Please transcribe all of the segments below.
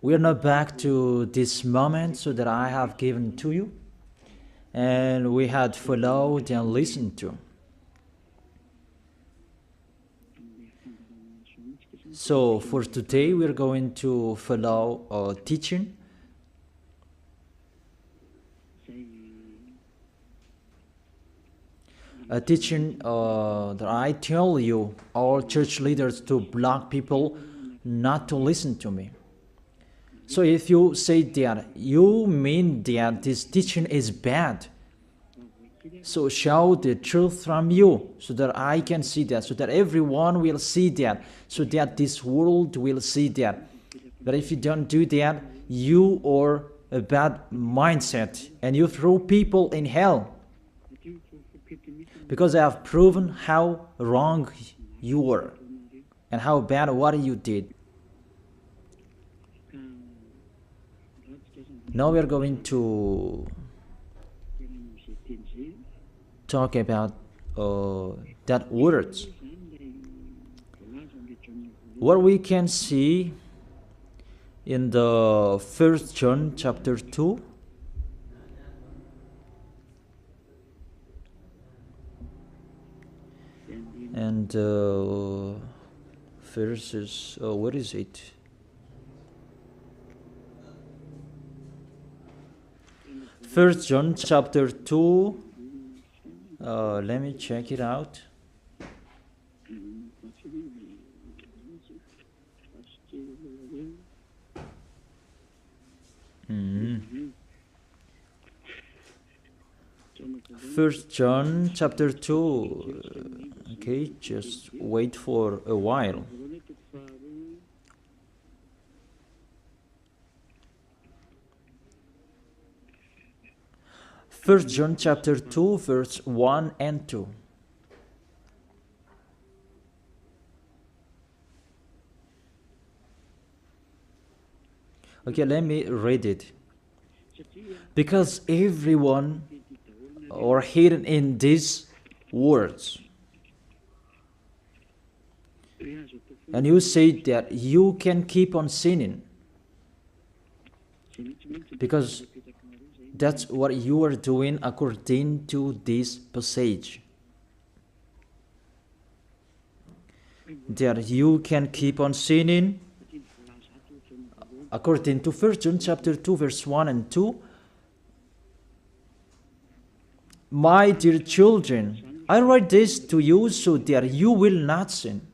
We are now back to this moment so that I have given to you, and we had followed and listened to. So for today, we're going to follow a teaching. A teaching that I tell you, all church leaders, to block people not to listen to me. So if you say that, you mean that this teaching is bad. So show the truth from you, so that I can see that, so that everyone will see that, so that this world will see that. But if you don't do that, you are a bad mindset, and you throw people in hell. Because I have proven how wrong you were, and how bad what you did. Now we are going to talk about that words. What we can see in the 1 John chapter 2. And verses, what is it? First John chapter 2. Let me check it out. First John chapter 2. Okay, just wait for a while. First John chapter 2, verse 1 and 2. Okay, let me read it. Because everyone are hidden in these words. And you say that you can keep on sinning, because that's what you are doing according to this passage. That you can keep on sinning according to 1 John chapter 2 verse 1 and 2. My dear children, I write this to you so that you will not sin.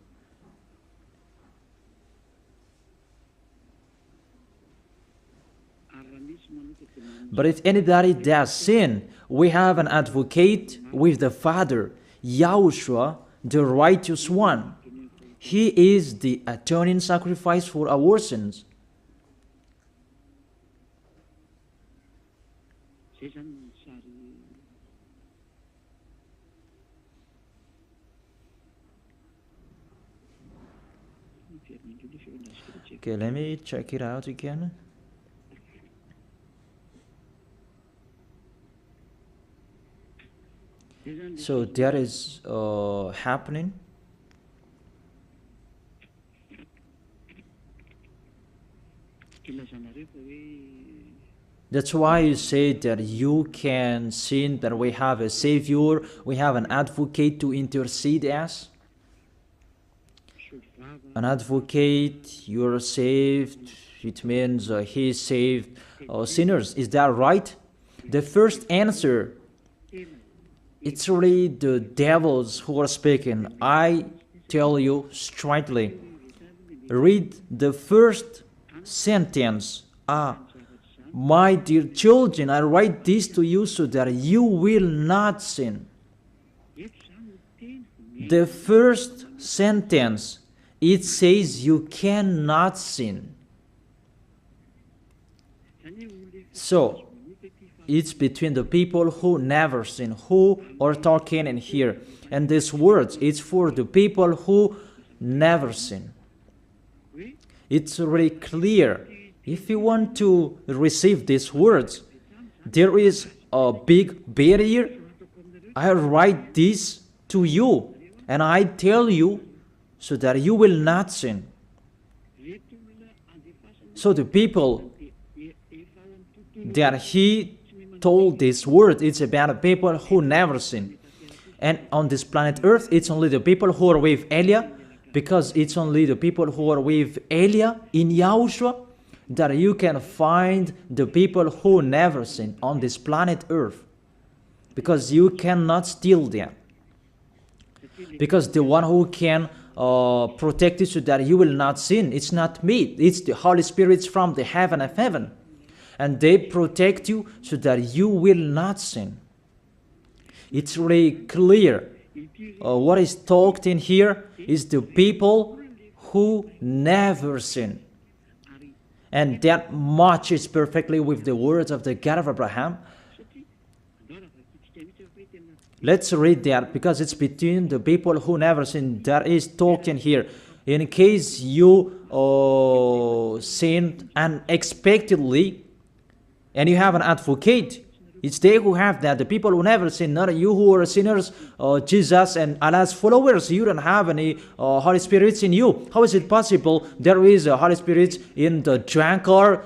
But if anybody does sin, we have an advocate with the Father, YAHOSHUAH, the righteous one. He is the atoning sacrifice for our sins. Okay, let me check it out again. So that is happening. That's why you say that you can sin, that we have a Savior, we have an advocate to intercede us. An advocate, you're saved, it means he saved sinners. Is that right? The first answer, it's really the devils who are speaking. I tell you straightly, read the first sentence. My dear children, I write this to you so that you will not sin. The first sentence, it says you cannot sin. So, it's between the people who never sin, who are talking in here. And these words, it's for the people who never sin. It's really clear. If you want to receive these words, there is a big barrier. I write this to you, and I tell you so that you will not sin. So the people that he told this word, it's about the people who never sin. And on this planet Earth, it's only the people who are with Elia, because it's only the people who are with Elia in Yahushua that you can find the people who never sin on this planet Earth. Because you cannot steal them. Because the one who can protect you so that you will not sin, it's not me, it's the Holy Spirit from the heaven of heaven. And they protect you so that you will not sin. It's really clear. What is talked in here is the people who never sin. And that matches perfectly with the words of the God of Abraham. Let's read that, because it's between the people who never sin that is talked in here. In case you sinned unexpectedly and you have an advocate, it's they who have that, the people who never sin, not you who are sinners, Jesus and Allah's followers. You don't have any Holy Spirits in you. How is it possible there is a Holy Spirit in the drunkard,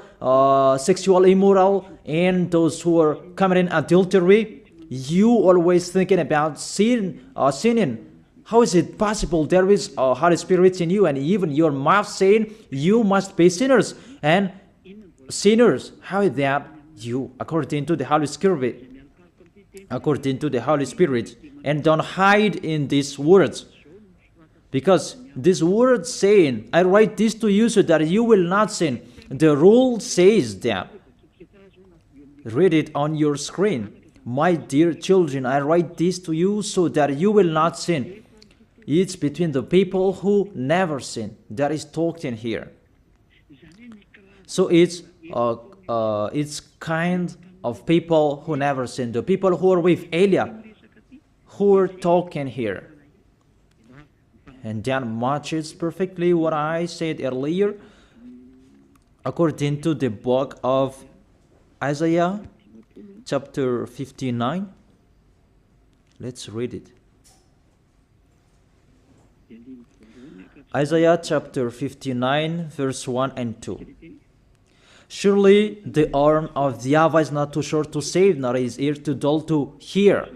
sexual immoral, and those who are committing adultery? You always thinking about sinning. How is it possible there is a Holy Spirit in you, and even your mouth saying you must be sinners? And sinners, how is that you, according to the Holy Spirit? According to the Holy Spirit. And don't hide in these words. Because this word saying, I write this to you so that you will not sin. The rule says that. Read it on your screen. My dear children, I write this to you so that you will not sin. It's between the people who never sin. That is talked in here. So it's kind of people who never sin. The people who are with Elia, who are talking here. And that matches perfectly what I said earlier. According to the book of Isaiah, chapter 59. Let's read it. Isaiah chapter 59, verse 1 and 2. Surely the arm of YAHVAH is not too short to save, nor his ear too dull to hear.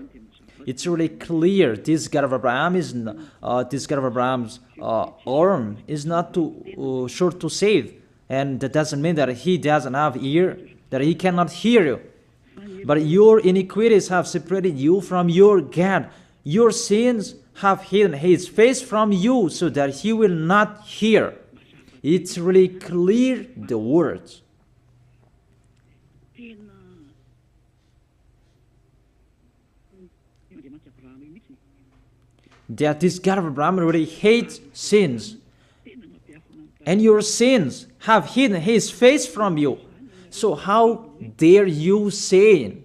It's really clear. This God of Abraham is Abraham's arm is not too short to save, and that doesn't mean that he doesn't have ear, that he cannot hear you. But your iniquities have separated you from your God. Your sins have hidden his face from you so that he will not hear. It's really clear, the words. That this God of Abraham really hates sins. And your sins have hidden his face from you. So how dare you say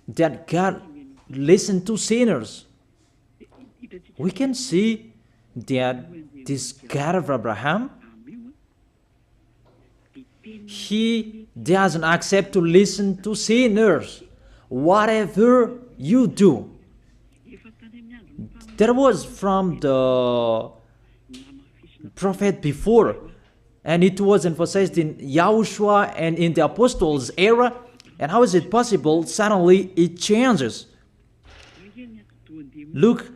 that God listens to sinners? We can see that this God of Abraham, he doesn't accept to listen to sinners. Whatever you do. There was from the prophet before, and it was emphasized in YAHOSHUAH and in the apostles' era. And how is it possible suddenly it changes? Look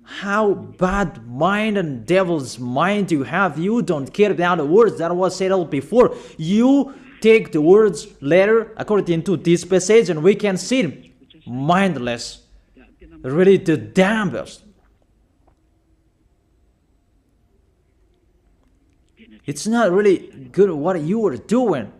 how bad mind and devil's mind you have. You don't care about the words that was said before. You take the words later according to this passage, and we can see mindless, really the damnedest. It's not really good what you are doing.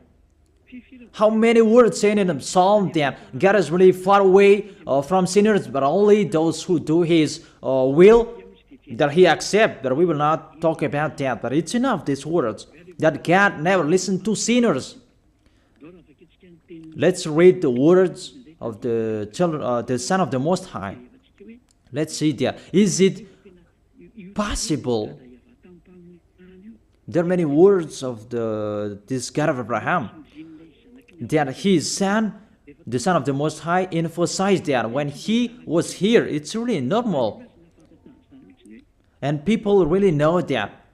How many words saying in the psalm that God is really far away from sinners, but only those who do his will, that he accepts. But we will not talk about that. But it's enough, these words, that God never listened to sinners. Let's read the words of the children, the Son of the Most High. Let's see that. Is it possible? There are many words of this God of Abraham that his son, the Son of the Most High, emphasized that when he was here. It's really normal. And people really know that.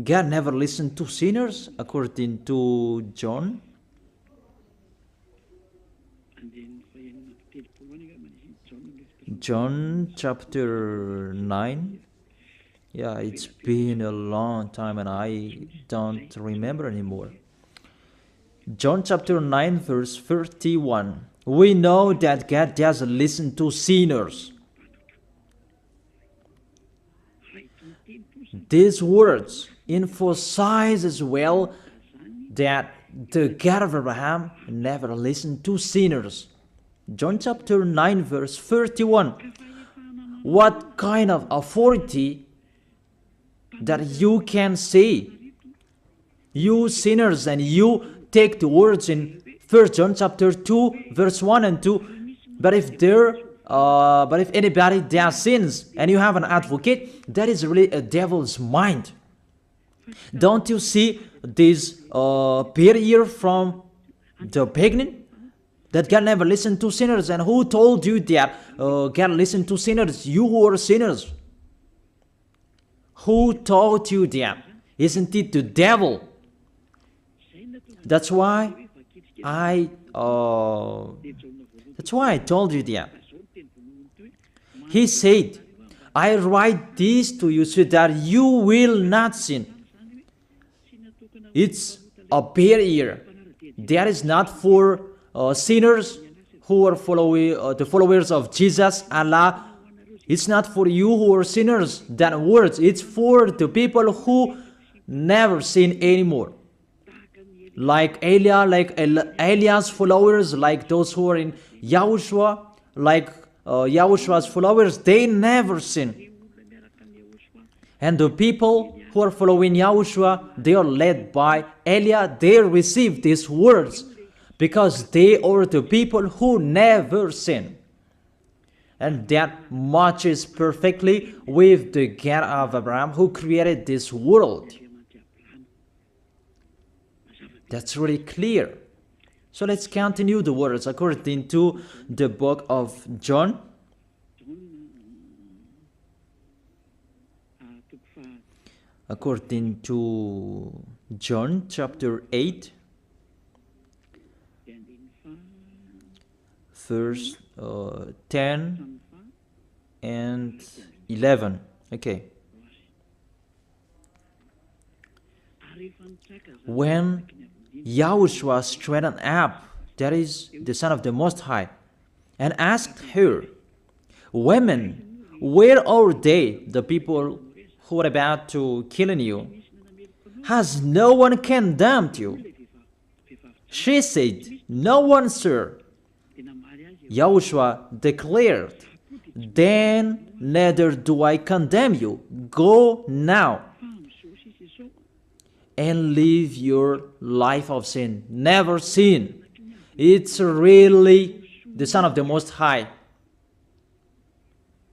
God never listened to sinners, according to John. John chapter 9. Yeah, it's been a long time and I don't remember anymore. John chapter 9 verse 31. We know that God doesn't listen to sinners. These words emphasize as well that the God of Abraham never listened to sinners. John chapter 9 verse 31. What kind of authority that you can say, you sinners, and you take the words in 1 John chapter 2 verse 1 and 2. But if anybody does sins and you have an advocate, that is really a devil's mind. Don't you see this barrier from the beginning? That God never listened to sinners. And who told you that God listened to sinners? You who are sinners. Who taught you that? Isn't it the devil? That's why I told you that. He said, I write this to you so that you will not sin. It's a barrier. That is not for sinners who are the followers of Jesus, Allah. It's not for you who are sinners, that words. It's for the people who never sin anymore. Like Elias followers, like those who are in YAHOSHUAH, like YAHOSHUAH's followers, they never sin. And the people who are following YAHOSHUAH, they are led by Elias. They receive these words because they are the people who never sin. And that matches perfectly with the God of Abraham who created this world. That's really clear. So let's continue the words according to the book of John. According to John chapter 8, verse 10 and 11. Okay. When YAHOSHUAH straightened up, that is the Son of the Most High, and asked her, Women, where are they, the people who are about to kill you? Has no one condemned you? She said, No one, sir. YAHOSHUAH declared, Then neither do I condemn you. Go now and live your life of sin. Never sin. It's really the Son of the Most High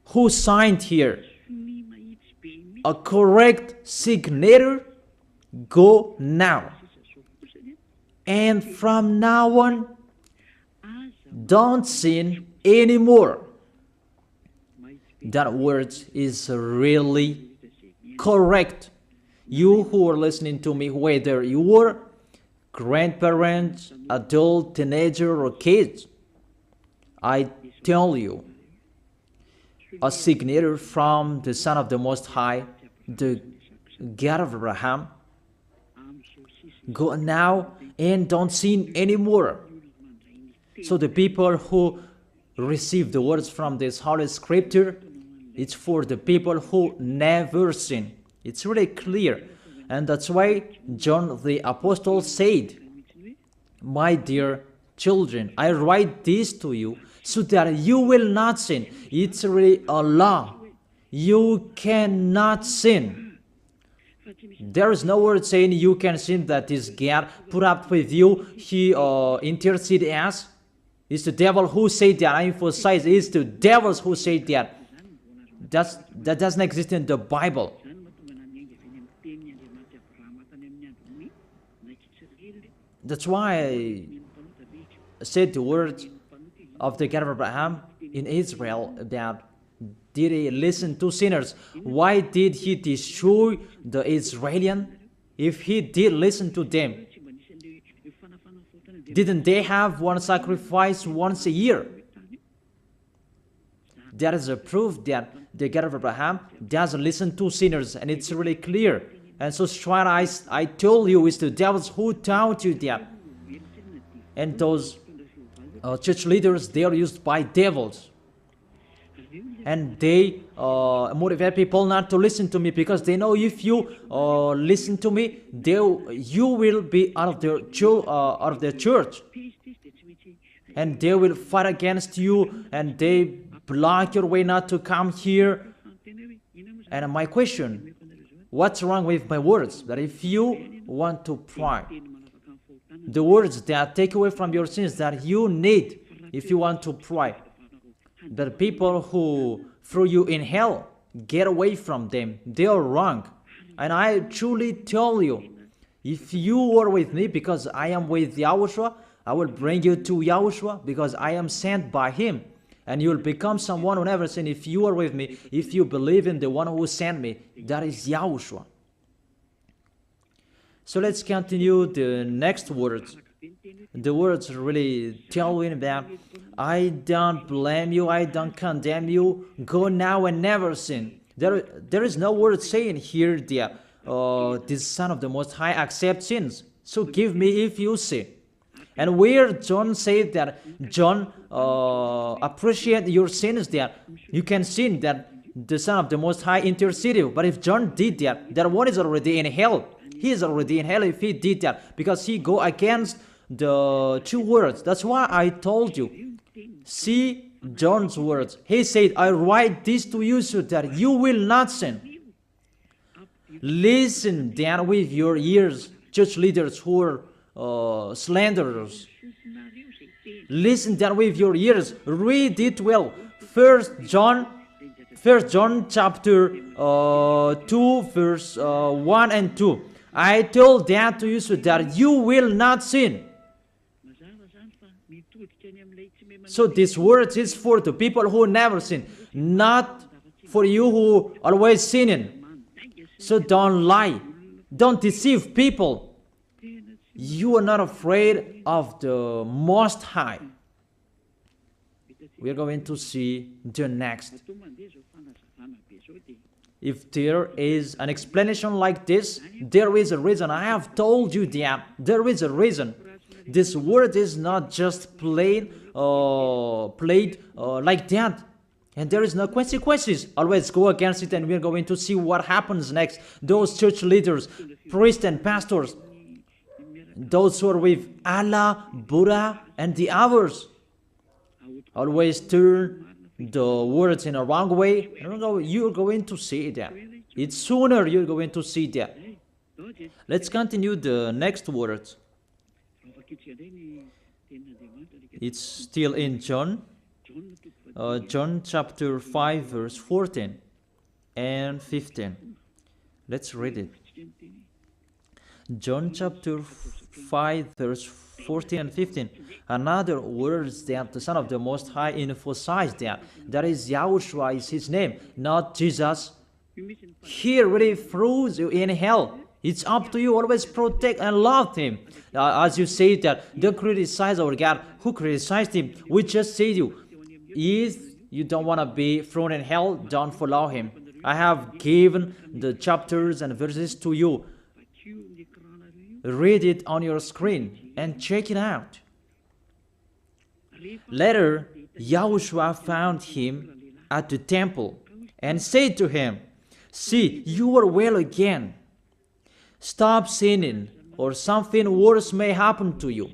who signed here a correct signature. Go now. And from now on, don't sin anymore. That word is really correct. You who are listening to me, whether you are grandparents, adult, teenager, or kids, I tell you, a signature from the Son of the Most High, the God of Abraham. Go now and don't sin anymore. So the people who receive the words from this Holy Scripture, it's for the people who never sin. It's really clear. And that's why John the Apostle said, My dear children, I write this to you so that you will not sin. It's really a law. You cannot sin. There is no word saying you can sin that is God put up with you. He intercede as. It's the devil who said that. I emphasize, it's the devils who say that. That doesn't exist in the Bible. That's why I said the words of the God of Abraham in Israel about did he listen to sinners? Why did he destroy the Israelites? If he did listen to them, didn't they have one sacrifice once a year? That is a proof that the God of Abraham doesn't listen to sinners, and it's really clear. And so straight I told you, it's the devils who taught you that. And those church leaders, they are used by devils. And they motivate people not to listen to me, because they know if you listen to me, you will be out of their church. And they will fight against you, and they block your way not to come here. And my question, what's wrong with my words? That if you want to pray, the words that take away from your sins that you need if you want to pray, the people who threw you in hell, get away from them. They are wrong. And I truly tell you, if you are with me, because I am with YAHOSHUAH, I will bring you to YAHOSHUAH, because I am sent by him. And you will become someone who never sinned if you are with me, if you believe in the one who sent me. That is YAHOSHUAH. So let's continue the next words. The words really tell you that I don't blame you, I don't condemn you, go now and never sin. There is no word saying here that this Son of the Most High accepts sins. So give me if you sin. And where John said that John appreciate your sins, that you can sin, that the Son of the Most High interceded. But if John did that, that one is already in hell. He is already in hell if he did that, because he go against the two words. That's why I told you. See John's words. He said, I write this to you so that you will not sin. Listen then with your ears, church leaders who are slanderers. Listen then with your ears. Read it well. First John chapter 2 verse 1 and 2. I told that to you so that you will not sin. So this word is for the people who never sin, not for you who always sinning. So don't lie. Don't deceive people. You are not afraid of the Most High. We are going to see the next. If there is an explanation like this, there is a reason. I have told you that there is a reason. This word is not just played like that. And there is no consequences. Always go against it, and we're going to see what happens next. Those church leaders, priests and pastors, those who are with Allah, Buddha, and the others, always turn the words in a wrong way. You're going to see that. It's sooner you're going to see that. Let's continue the next words. It's still in John. John chapter 5 verse 14 and 15. Let's read it. John chapter 5 verse 14 and 15. Another words that the Son of the Most High emphasized that is YAHOSHUAH is his name, not Jesus. He really throws you in hell. It's up to you. Always protect and love him. As you say that, don't criticize our God. Who criticized him? We just say to you, if you don't want to be thrown in hell, don't follow him. I have given the chapters and verses to you. Read it on your screen and check it out. Later, YAHOSHUAH found him at the temple and said to him, see, you are well again. Stop sinning, or something worse may happen to you.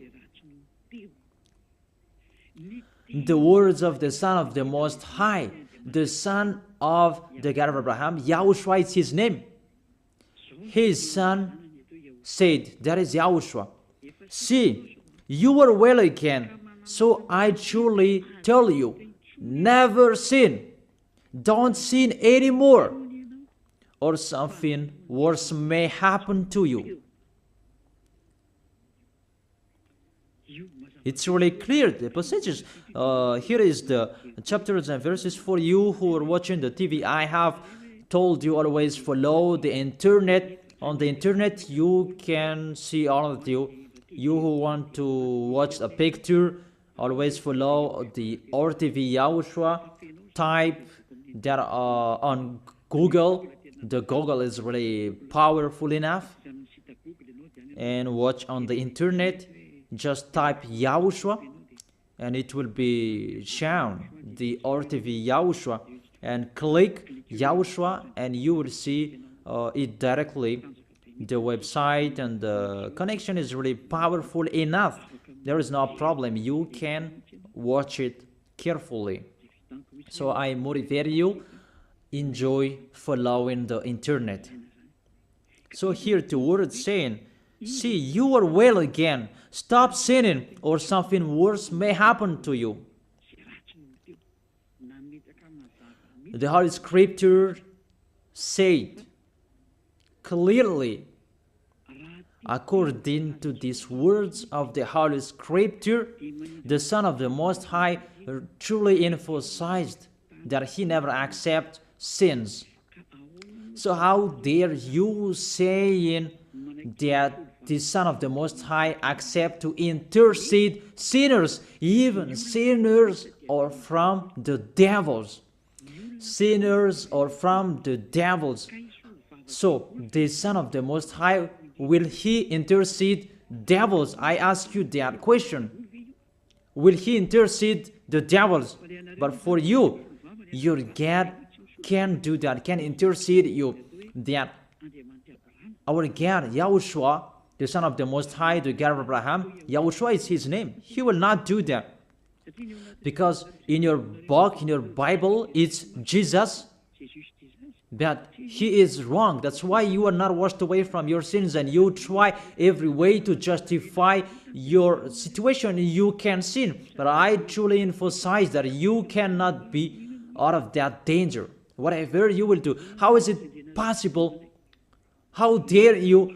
The words of the Son of the Most High, the Son of the God of Abraham, YAHOSHUAH is his name. His son said, that is YAHOSHUAH, see, you are well again. So I truly tell you, never sin. Don't sin anymore, or something worse may happen to you. It's really clear, the passages. Here is the chapters and verses. For you who are watching the TV, I have told you always follow the internet. On the internet, you can see all of you. You who want to watch a picture, always follow the RTV YAHOSHUAH. Type that on Google. The Google is really powerful enough. And watch on the internet. Just type YAHOSHUAH and it will be shown the RTV YAHOSHUAH, and click YAHOSHUAH and you will see it directly. The website and the connection is really powerful enough. There is no problem. You can watch it carefully. So I motivate you, enjoy following the internet. So here the word saying, see, you are well again. Stop sinning or something worse may happen to you. The Holy Scripture said clearly, according to these words of the Holy Scripture, the Son of the Most High truly emphasized that he never accepts sins. So how dare you saying that the Son of the Most High accept to intercede sinners, even sinners or from the devils. Sinners or from the devils. So the Son of the Most High, will he intercede devils? I ask you that question. Will he intercede the devils? But for you, your God can do that, can intercede you. That our God, YAHOSHUAH, the Son of the Most High, the God of Abraham, YAHOSHUAH is his name. He will not do that. Because in your book, in your Bible, it's Jesus. But he is wrong. That's why you are not washed away from your sins and you try every way to justify your situation. You can sin. But I truly emphasize that you cannot be out of that danger. Whatever you will do. How is it possible? How dare you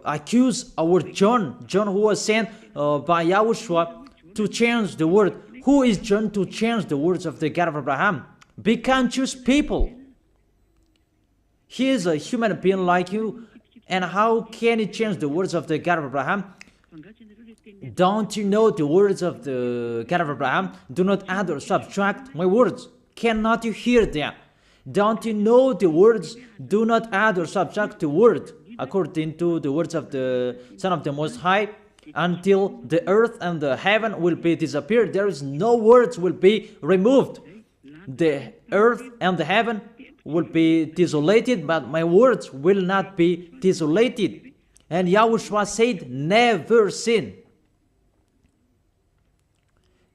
accuse our John who was sent by YAHOSHUAH to change the word? Who is John to change the words of the God of Abraham? Be conscious people. He is a human being like you, and how can he change the words of the God of Abraham? Don't you know the words of the God of Abraham? Do not add or subtract my words. Cannot you hear that? Don't you know the words? Do not add or subtract the word, according to the words of the Son of the Most High, until the earth and the heaven will be disappeared. There is no words will be removed. The earth and the heaven will be desolated, but my words will not be desolated. And YAHOSHUAH said, never sin.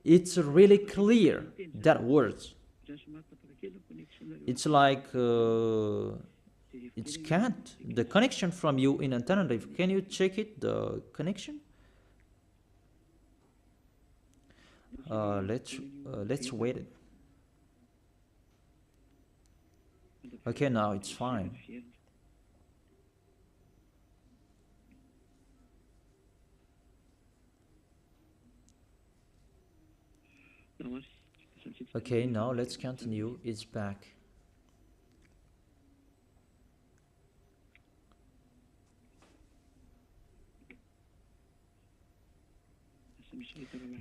It's really clear, that words. It's like, it's can't. The connection from you in alternative, can you check it, the connection? Let's wait it. Okay, now it's fine. Okay, now let's continue. It's back.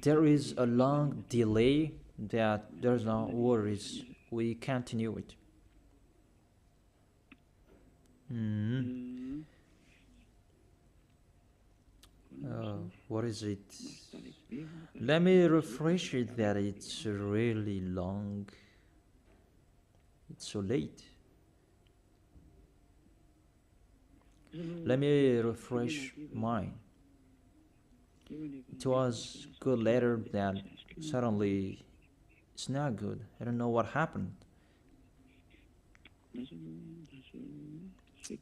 There is a long delay that there's no worries. We continue it. What is it? Let me refresh it that it's really long. It's so late. Let me refresh mine. It was good later, then suddenly it's not good. I don't know what happened.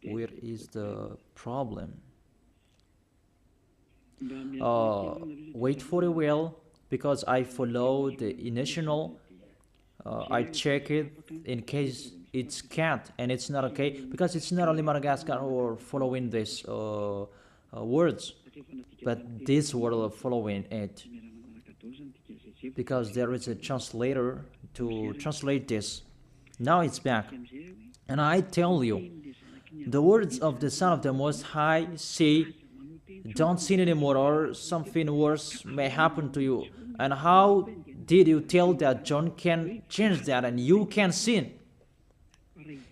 Where is the problem? Wait for a while, because I follow the initial. I check it in case it's can't, and it's not okay, because it's not only Madagascar who are following these words. but this will follow in it, because there is a translator to translate this. Now it's back. And I tell you, the words of the Son of the Most High say, don't sin anymore, or something worse may happen to you. And how did you tell that John can change that and you can sin?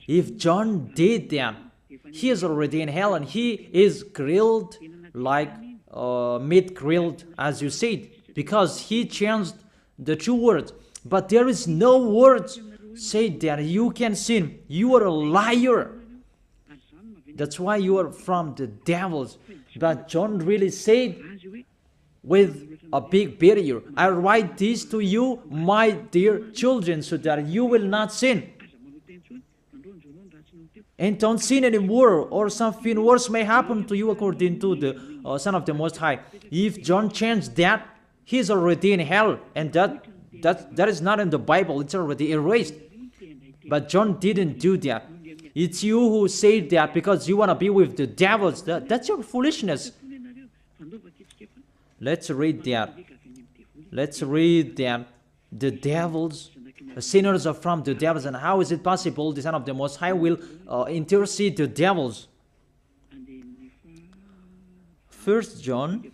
If John did that, he is already in hell, and he is grilled like meat grilled, as you said, because he changed the true words. But there is no words say that you can sin. You are a liar. That's why you are from the devils. But John really said with a big barrier, I write this to you, my dear children, so that you will not sin. And don't sin anymore, or something worse may happen to you, according to the Son of the Most High. If John changed that, he is already in hell, and that is not in the Bible. It's already erased. But John didn't do that. It's you who say that because you want to be with the devils. That's your foolishness. Let's read that. Let's read that. The devils, sinners are from the devils. And how is it possible the Son of the Most High will intercede the devils? 1 John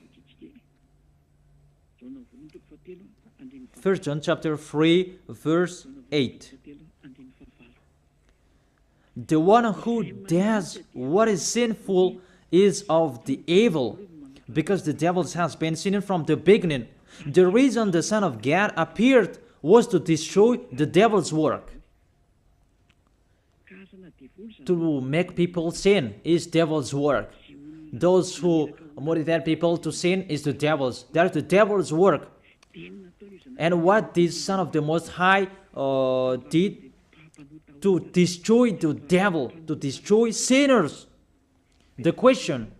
chapter 3, verse 8. The one who does what is sinful is of the evil, because the devils has been sinning from the beginning. The reason the Son of God appeared was to destroy the devil's work. To make people sin is devil's work. Those who motivate people to sin is the devil's. That's the devil's work. And what this Son of the Most High did to destroy the devil, to destroy sinners. The question,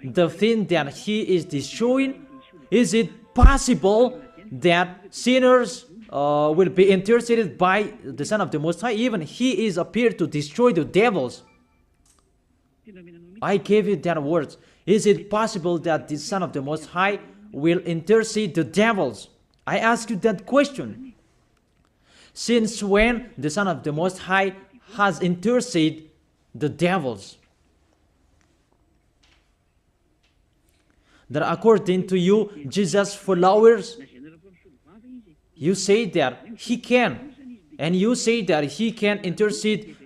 the thing that he is destroying, is it possible that sinners will be interceded by the Son of the Most High? Even he is appeared to destroy the devils. I gave you that words. Is it possible that the Son of the Most High will intercede the devils? I ask you that question. Since when the Son of the Most High has interceded the devils? That according to you, Jesus' followers, you say that he can, and you say that he can intercede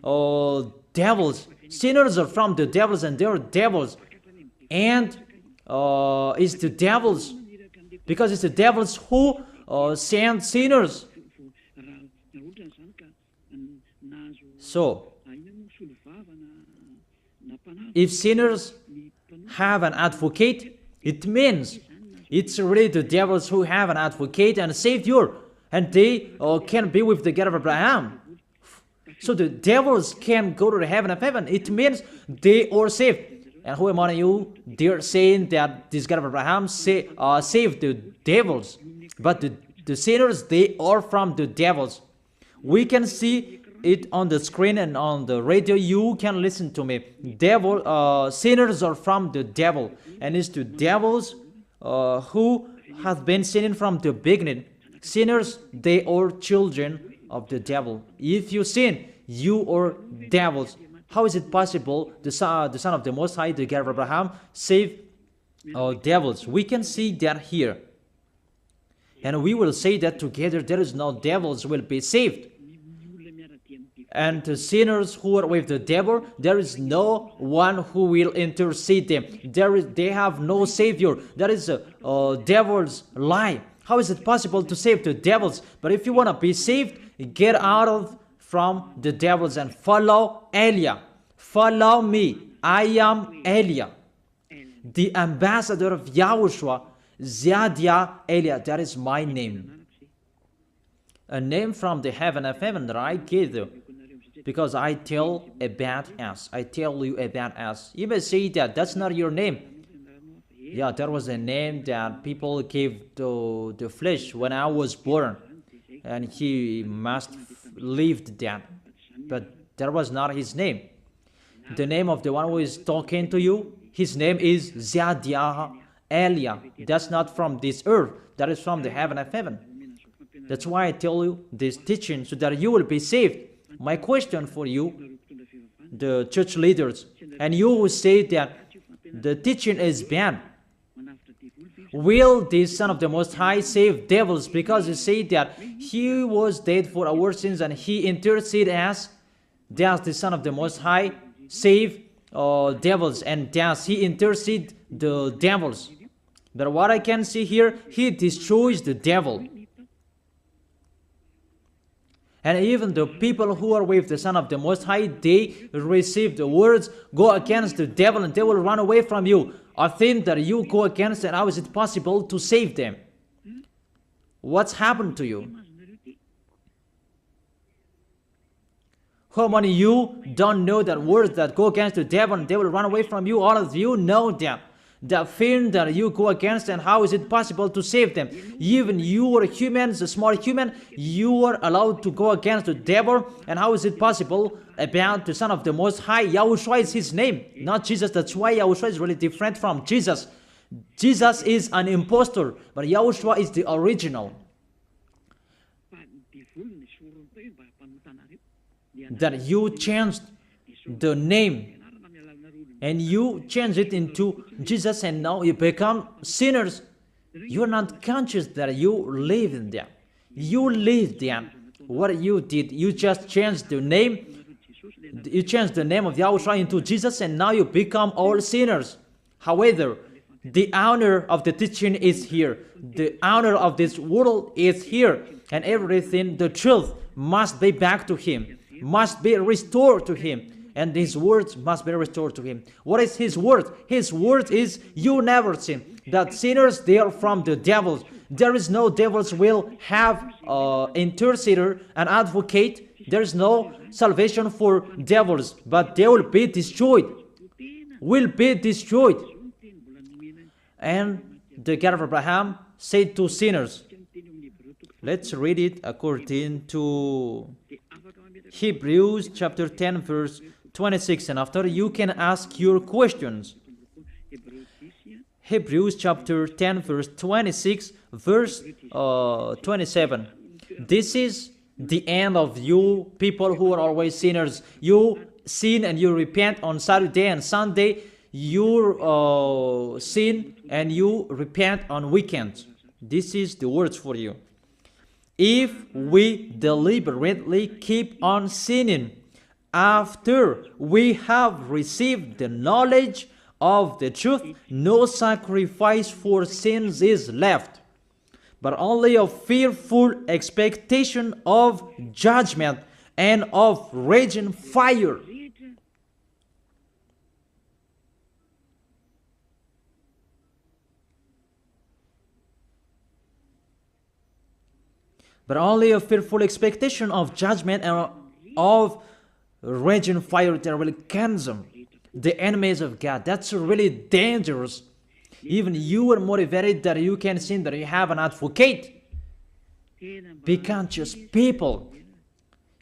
devils. Sinners are from the devils, and they are devils. And it's the devils, because it's the devils who send sinners. So, if sinners have an advocate, it means it's really the devils who have an advocate and a savior, and they can be with the God of Abraham. So the devils can go to the heaven of heaven. It means they are saved. And who among you, they're saying that this God of Abraham saved the devils. But the sinners, they are from the devils. We can see it on the screen and on the radio. You can listen to me. Sinners are from the devil. And it's the devils who have been sinning from the beginning. Sinners, they are children of the devil. If you sin, you are devils. How is it possible the Son of the Most High, the God of Abraham, save devils? We can see that here. And we will say that together, there is no devils will be saved. And the sinners who are with the devil, there is no one who will intercede them. They have no savior. That is a devil's lie. How is it possible to save the devils? But if you want to be saved, get out from the devils and follow Elia. Follow me. I am Elia, the ambassador of Yahushua, Ziadia Elia. That is my name. A name from the heaven of heaven that I gave you. Because I tell about us. I tell you about us. You may say that that's not your name. Yeah, that was a name that people gave to the flesh when I was born. And he must have lived that. But that was not his name. The name of the one who is talking to you, His name is Zadiah Elia. That's not from this earth. That is from the heaven of heaven. That's why I tell you this teaching, so that you will be saved. My question for you, the church leaders, and you who say that the teaching is bad, will the Son of the Most High save devils? Because you say that He was dead for our sins and He interceded as, does the Son of the Most High save devils, and does He intercede the devils? But what I can see here, He destroys the devil. And even the people who are with the Son of the Most High, they receive the words, go against the devil and they will run away from you. A thing that you go against, and how is it possible to save them? What's happened to you? How many of you don't know that words that go against the devil and they will run away from you? All of you know that. The thing that you go against, and how is it possible to save them? Even you are humans, a small human, you are allowed to go against the devil, and how is it possible about the Son of the Most High? YAHOSHUAH is His name, not Jesus. That's why YAHOSHUAH is really different from Jesus. Jesus is an impostor, but YAHOSHUAH is the original. That you changed the name and you change it into Jesus, and now you become sinners. You are not conscious that you live in them. You live them. What you did, you just changed the name. You changed the name of YAHOSHUAH into Jesus, and now you become all sinners. However, the honor of the teaching is here. The honor of this world is here. And everything, the truth, must be back to Him, must be restored to Him. And His words must be restored to Him. What is His word? His word is, you never sin. That sinners, they are from the devils. There is no devils will have intercessor, an advocate. There is no salvation for devils, but they will be destroyed. Will be destroyed. And the God of Abraham said to sinners. Let's read it according to Hebrews chapter 10 verse 26, and after you can ask your questions. Hebrews chapter 10 verse 26 verse 27. This is the end of you people who are always sinners. You sin and you repent on Saturday and Sunday. You sin and you repent on weekends. This is the words for you. If we deliberately keep on sinning after we have received the knowledge of the truth, no sacrifice for sins is left, but only a fearful expectation of judgment and of raging fire. But only a fearful expectation of judgment and of raging fire that will consume the enemies of God. That's really dangerous. Even you are motivated that you can sin, that you have an advocate. Be conscious people.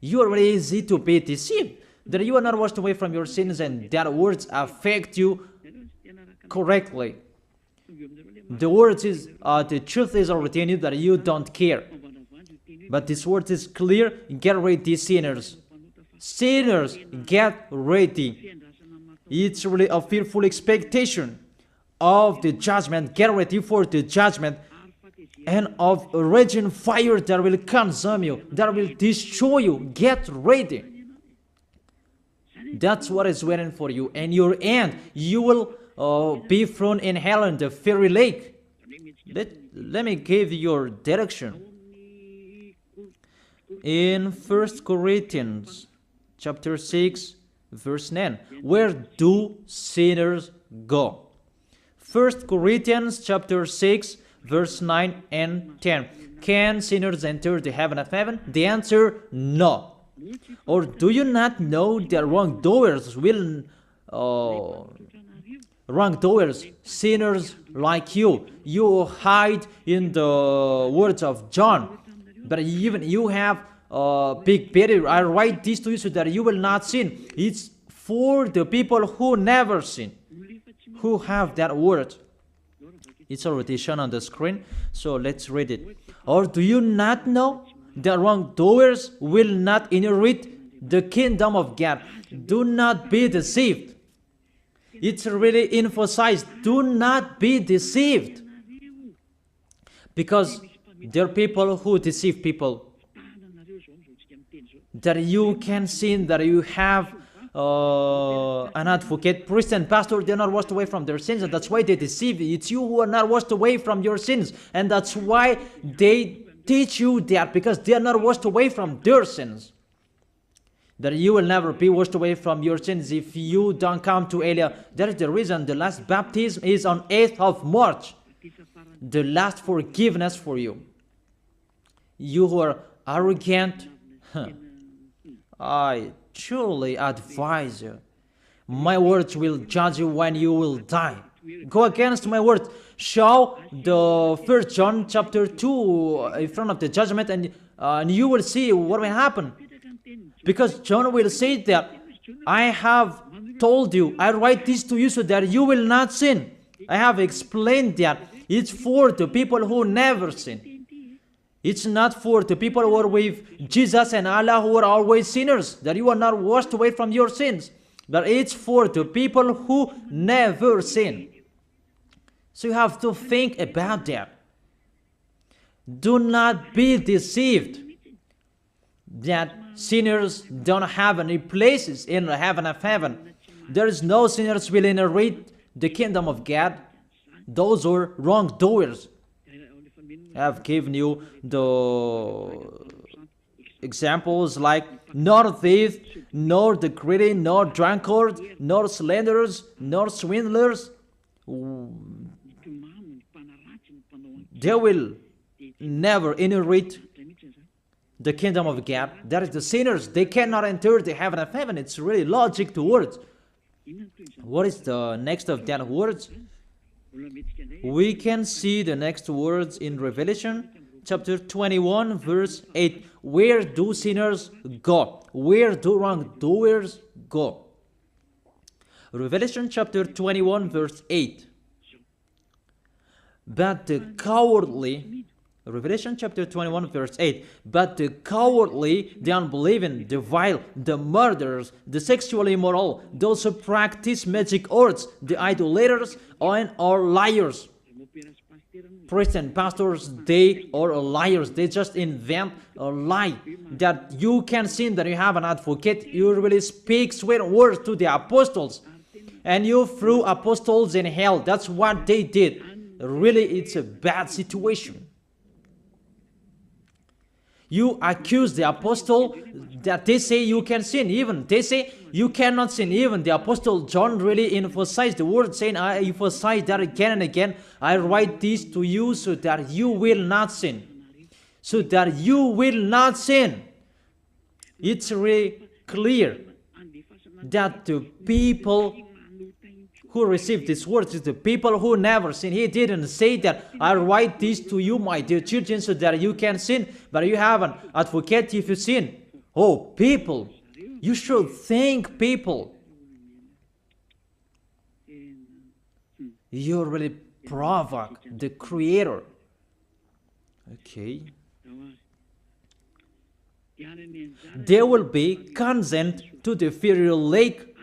You are really easy to be deceived. That you are not washed away from your sins and that words affect you correctly. The words is, the truth is already in you that you don't care. But this word is clear. Get ready, sinners. Sinners, get ready. It's really a fearful expectation of the judgment. Get ready for the judgment and of a raging fire that will consume you, that will destroy you. Get ready. That's what is waiting for you. And your end, you will be thrown in hell in the fiery lake. Let me give you your direction. In 1 Corinthians chapter 6 verse 9, where do sinners go? 1 Corinthians chapter 6 verse 9 and 10. Can sinners enter the heaven of heaven? The answer, no. Or do you not know that wrongdoers will wrongdoers, sinners like you hide in the words of John, but even you have big barrier. I write this to you so that you will not sin. It's for the people who never sin, who have that word. It's already shown on the screen, so let's read it. Or do you not know that wrongdoers will not inherit the kingdom of God? Do not be deceived. It's really emphasized, do not be deceived. Because there are people who deceive people. That you can sin, that you have an advocate, priest and pastor, they're not washed away from their sins, and that's why they deceive you. It's you who are not washed away from your sins, and that's why they teach you that, because they are not washed away from their sins. That you will never be washed away from your sins if you don't come to Elia. That is the reason the last baptism is on 8th of March. The last forgiveness for you. You who are arrogant, I truly advise you. My words will judge you when you will die. Go against my words. Show the 1 John chapter 2 in front of the judgment, and you will see what will happen. Because John will say that, I have told you, I write this to you so that you will not sin. I have explained that. It's for the people who never sin. It's not for the people who are with Jesus and Allah who are always sinners, that you are not washed away from your sins. But it's for the people who never sin. So you have to think about that. Do not be deceived that sinners don't have any places in the heaven of heaven. There is no sinners will inherit the kingdom of God. Those are wrongdoers. I have given you the examples like nor thief, nor the greedy, nor drunkard, nor slanderers, nor swindlers. They will never inherit the kingdom of God. That is the sinners. They cannot enter the heaven of heaven. It's really logic to words. What is the next of that words? We can see the next words in Revelation chapter 21 verse 8. Where do sinners go? Where do wrongdoers go? Revelation chapter 21 verse 8. But the cowardly, Revelation chapter 21 verse 8. But the cowardly, the unbelieving, the vile, the murderers, the sexually immoral, those who practice magic arts, the idolaters, and are liars. Priests and pastors, they are liars. They just invent a lie that you can sin, that you have an advocate. You really speak sweet words to the apostles, and you threw apostles in hell. That's what they did. Really, it's a bad situation. You accuse the apostle that they say you can sin. Even they say you cannot sin. Even the apostle John really emphasized the word, saying, I emphasize that again and again. I write this to you so that you will not sin. So that you will not sin. It's really clear that the people who received these words is the people who never sin. He didn't say that I write this to you, my dear children, so that you can sin, but you have an advocate if you sin. Oh, people, you should think, people. You really provoke the Creator. Okay. They will be condemned to the fiery lake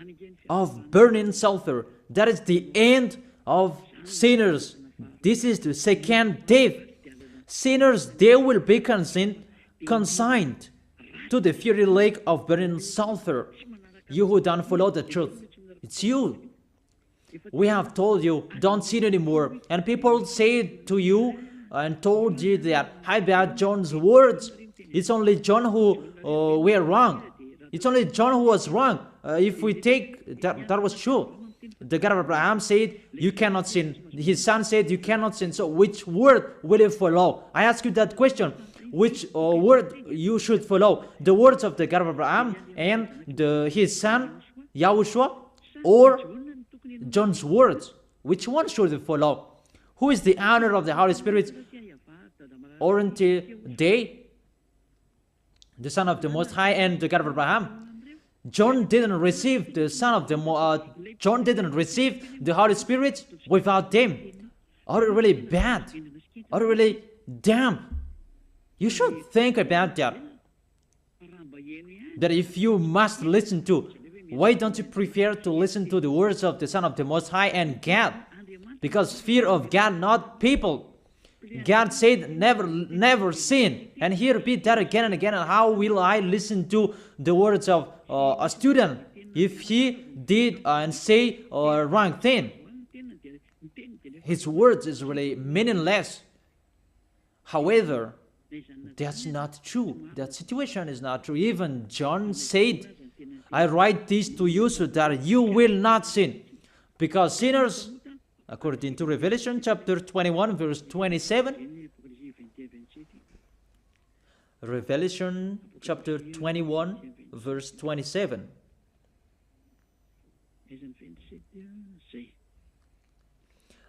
of burning sulfur. That is the end of sinners. This is the second death. Sinners, they will be consigned to the fiery lake of burning sulfur. You who don't follow the truth, it's you. We have told you, don't sin anymore. And people say to you and told you that, how about John's words? It's only John who were wrong. It's only John who was wrong. If we take that was true. The God of Abraham said, you cannot sin. His son said, you cannot sin. So which word will you follow? I ask you that question. Which word you should follow? The words of the God of Abraham and his son, YAHOSHUAH, or John's words? Which one should you follow? Who is the honor of the Holy Spirit? Aren't they the Son of the Most High and the God of Abraham? John didn't receive the John didn't receive the Holy Spirit without them. Are you really bad? Are you really damn? You should think about that. That if you must listen to, why don't you prefer to listen to the words of the Son of the Most High and God? Because fear of God, not people. God said, never sin. And he repeat that again and again. And how will I listen to the words of a student if he did and say a wrong thing? His words is really meaningless. However, that's not true. That situation is not true. Even John said, I write this to you so that you will not sin. Because sinners, according to Revelation chapter 21, verse 27, Revelation chapter 21, verse 27.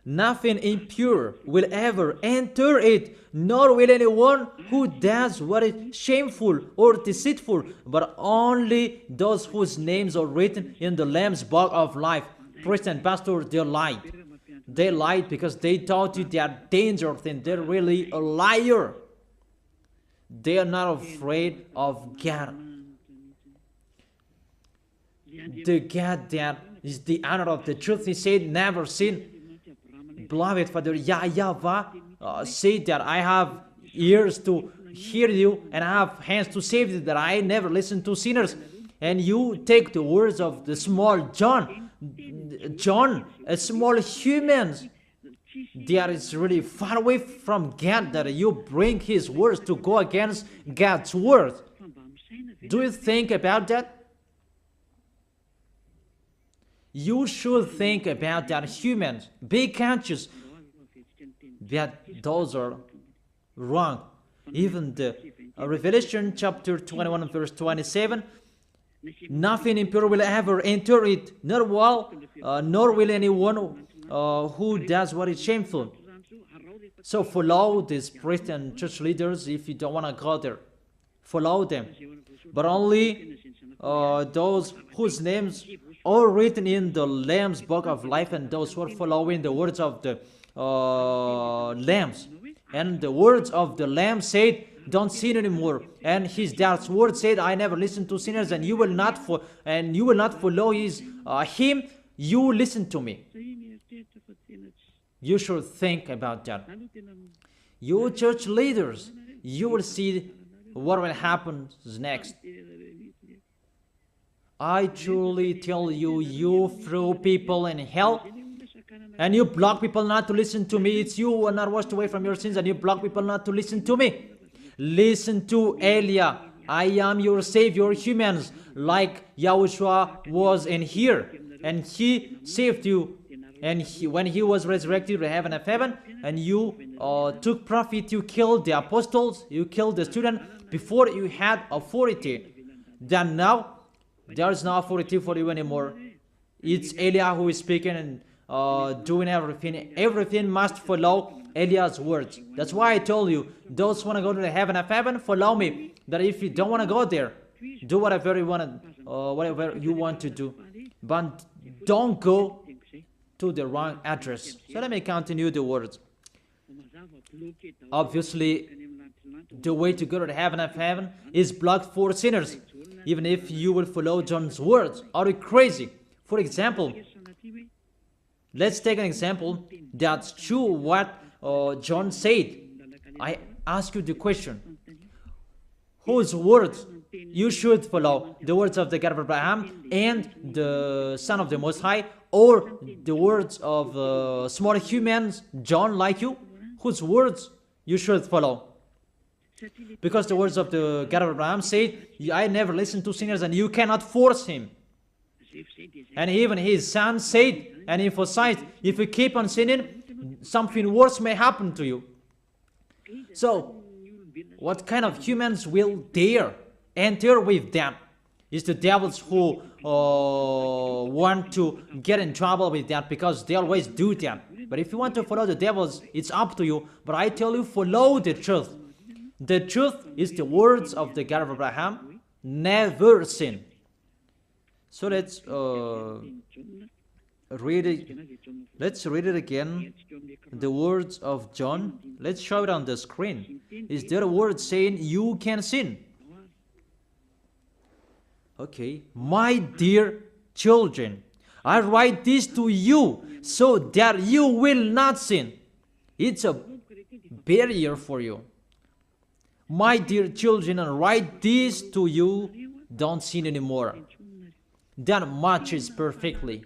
Nothing impure will ever enter it, nor will anyone who does what is shameful or deceitful, but only those whose names are written in the Lamb's book of life. Priest and pastor, they lied. They lied because they taught you they are dangerous and they're really a liar. They are not afraid of God. The God that is the honor of the truth, he said, never sin. Beloved Father, YAHVAH said that I have ears to hear you and I have hands to save you, that I never listen to sinners. And you take the words of the small John, a small human, that is really far away from God, that you bring his words to go against God's word. Do you think about that? You should think about that, humans. Be conscious that those are wrong. Even the Revelation chapter 21 verse 27, nothing impure will ever enter it, nor will anyone who does what is shameful. So follow these priests and church leaders if you don't want to go there. Follow them. But only those whose names are written in the Lamb's book of life, and those who are following the words of the Lambs. And the words of the Lamb said, don't sin anymore. And his dad's word said, I never listen to sinners, and you will not follow him. You listen to me. You should think about that. You church leaders, you will see what will happen next. I truly tell you, you throw people in hell, and you block people not to listen to me. It's you who are not washed away from your sins, and you block people not to listen to me. Listen to Elia. I am your Savior, humans, like YAHOSHUAH was in here, and he saved you. And when he was resurrected to heaven of heaven, and you took profit, you killed the apostles, you killed the student before you had authority. Then now, there is no authority for you anymore. It's Elia who is speaking and doing everything. Everything must follow Eliah's words. That's why I told you, those who want to go to the heaven of heaven, follow me. That if you don't want to go there, do whatever you want to do. But don't go to the wrong address. So let me continue the words. Obviously, the way to go to the heaven of heaven is blocked for sinners. Even if you will follow John's words. Are you crazy? For example, let's take an example that's true what John said. I ask you the question. Whose words you should follow? The words of the God of Abraham and the Son of the Most High, or the words of small humans, John like you? Whose words you should follow? Because the words of the God of Abraham said, I never listen to sinners, and you cannot force him. And even his son said and emphasized, if you keep on sinning, something worse may happen to you. So, what kind of humans will dare enter with them? It's the devils who want to get in trouble with that, because they always do that. But if you want to follow the devils, it's up to you. But I tell you, follow the truth. The truth is the words of the God of Abraham. Never sin. So let's read it. Let's read it again. The words of John. Let's show it on the screen. Is there a word saying you can sin? Okay. My dear children, I write this to you so that you will not sin. It's a barrier for you. My dear children, I write this to you, don't sin anymore. That matches perfectly.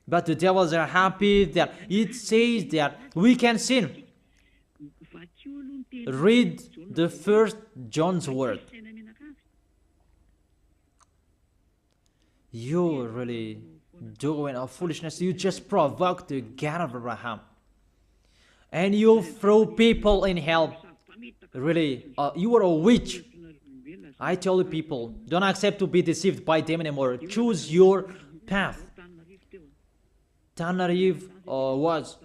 But the devils are happy that it says that we can sin. Read the first John's word. You're really doing a foolishness. You just provoke the God of Abraham. And you throw people in hell. Really, you are a witch. I tell you people, don't accept to be deceived by them anymore. Choose your path. Tanariv was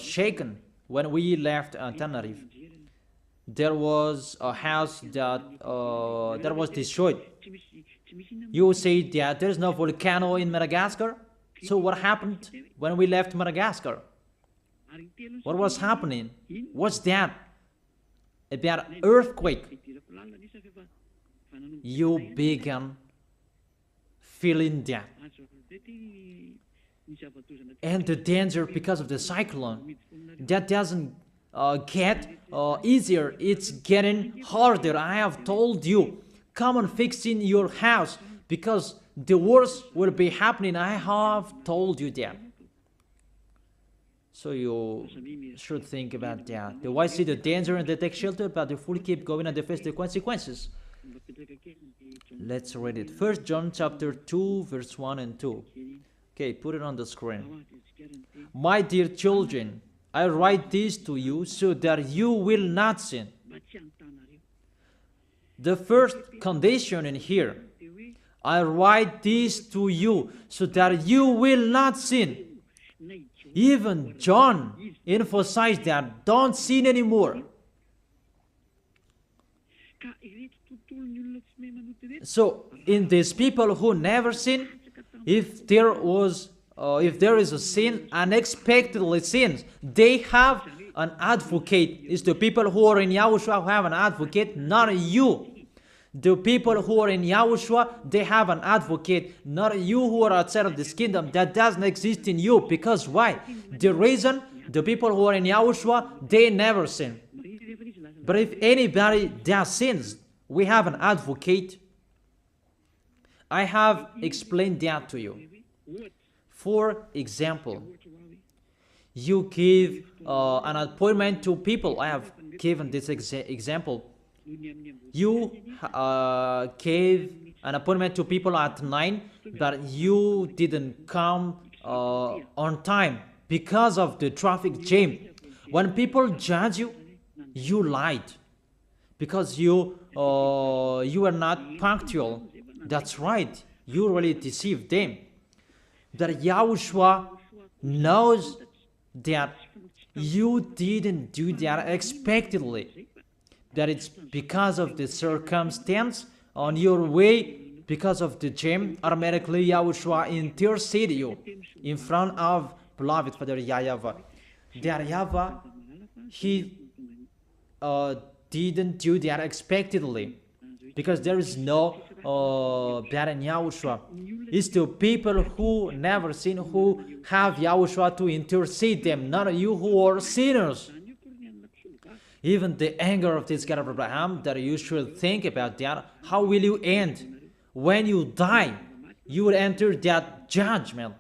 shaken when we left Tanariv. There was a house that was destroyed. You say that there is no volcano in Madagascar. So what happened when we left Madagascar? What was happening? What's that? About earthquake. You began feeling that. And the danger because of the cyclone, that doesn't get easier. It's getting harder. I have told you, come on fixing your house because the worst will be happening. I have told you that. So you should think about that. The wise see the danger and they take shelter, but the fool keep going and they face the consequences. Let's read it. 1 John chapter 2, verse 1 and 2. Okay, put it on the screen. My dear children, I write this to you so that you will not sin. The first condition in here, I write this to you so that you will not sin. Even John emphasized that, don't sin anymore. So, in these people who never sin, if there is a sin, unexpectedly sins, they have an advocate. It's the people who are in Yahushua who have an advocate, not you. The people who are in Yahushua, they have an advocate, not you who are outside of this kingdom. That doesn't exist in you. Because why? The reason, the people who are in Yahushua, they never sin. But if anybody does sins, we have an advocate. I have explained that to you. For example, you give an appointment to people. I have given this example. You gave an appointment to people at 9, but you didn't come on time because of the traffic jam. When people judge you, you lied because you are not punctual. That's right. You really deceived them. That Yahushua knows that you didn't do that unexpectedly. That it's because of the circumstance on your way, because of the jam, automatically Yahushua intercede you in front of beloved Father YAHVAH. That YAHVAH, he didn't do that unexpectedly, because there is no bad in Yahushua. It's the people who never sin who have Yahushua to intercede them, not you who are sinners. Even the anger of this God of Abraham, that you should think about that. How will you end? When you die, you will enter that judgment.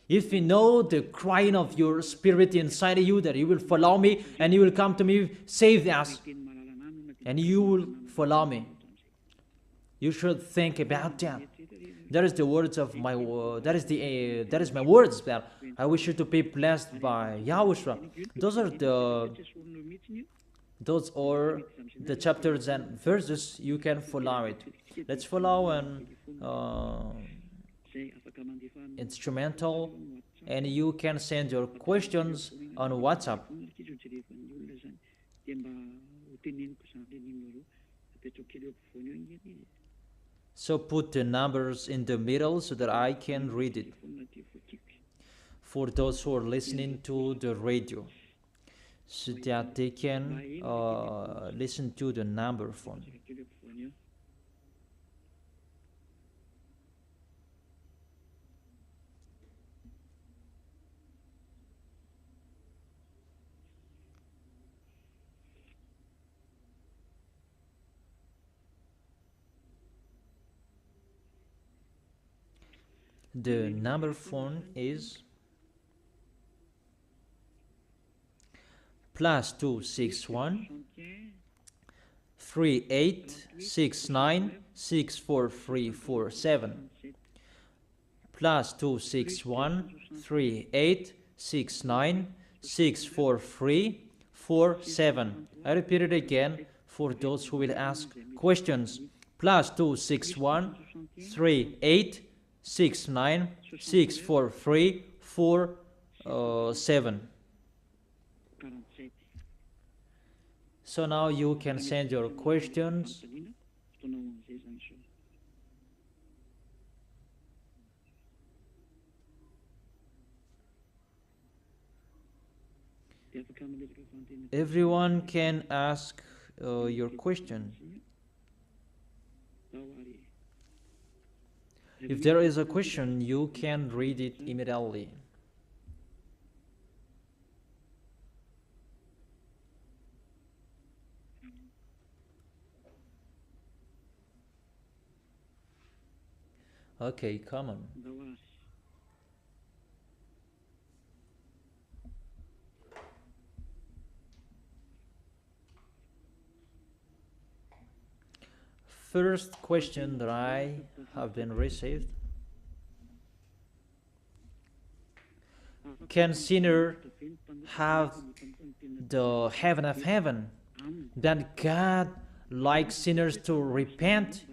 If you know the crying of your spirit inside of you, that you will follow me and you will come to me, save us, and you will follow me. You should think about that. That is the words of my that is my words. That I wish you to be blessed by Yahushua. Those are the chapters and verses you can follow it. Let's follow an instrumental, and you can send your questions on WhatsApp. So put the numbers in the middle so that I can read it for those who are listening to the radio, so that they can listen to the number phone. The number phone is +261 3869 64347, +261 3869 64347. I repeat it again for those who will ask questions. +261 3869 64347. So now you can send your questions. Everyone can ask your question. If there is a question, you can read it immediately. Okay, come on. First question that I have been received: can sinner have the heaven of heaven? That God likes sinners to repent,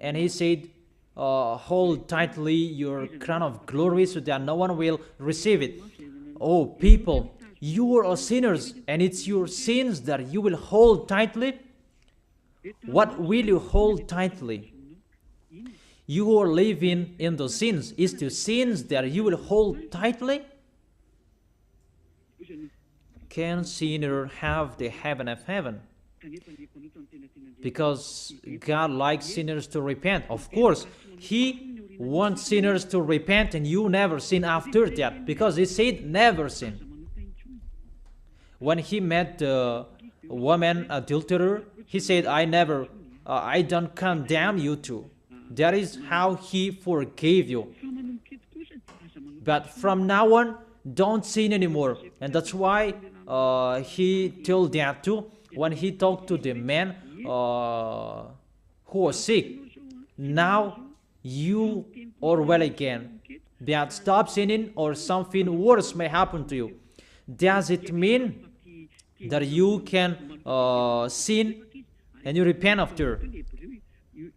and He said, hold tightly your crown of glory so that no one will receive it. Oh, people, you are sinners, and it's your sins that you will hold tightly. What will you hold tightly? You who are living in the sins, is the sins that you will hold tightly? Can sinner have the heaven of heaven? Because God likes sinners to repent. Of course, He wants sinners to repent, and you never sin after that, because He said never sin. When He met the woman adulterer, He said, I don't condemn you two. That is how He forgave you. But from now on, don't sin anymore. And that's why He told that too when He talked to the man who was sick. Now you are well again. But stop sinning, or something worse may happen to you. Does it mean that you can sin and you repent after?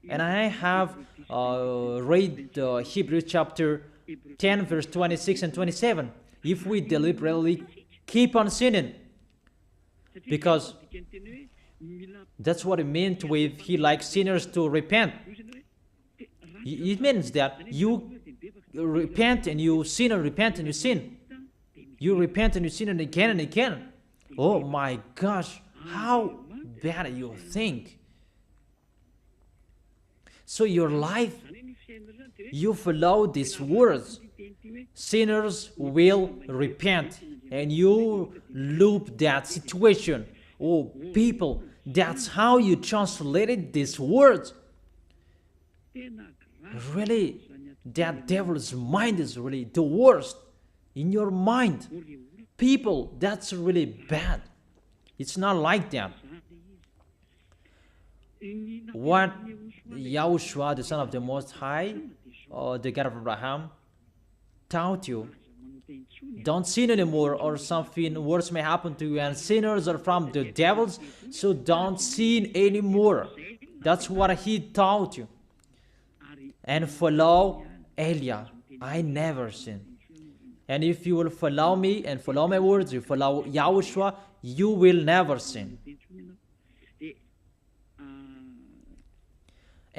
And I have read Hebrews chapter 10 verse 26 and 27. If we deliberately keep on sinning, because that's what it meant with He likes sinners to repent. It means that you repent and you sin, and repent and you sin. You repent and you sin, and again and again. Oh my gosh, how bad you think. So your life, you follow these words: sinners will repent, and you loop that situation. Oh people, that's how you translated these words. Really, that devil's mind is really the worst in your mind. People, that's really bad. It's not like that. What YAHOSHUAH, the Son of the Most High, the God of Abraham, taught you: don't sin anymore, or something worse may happen to you, and sinners are from the devils, so don't sin anymore. That's what He taught you. And follow Elia. I never sin. And if you will follow me and follow my words, you follow YAHOSHUAH, you will never sin.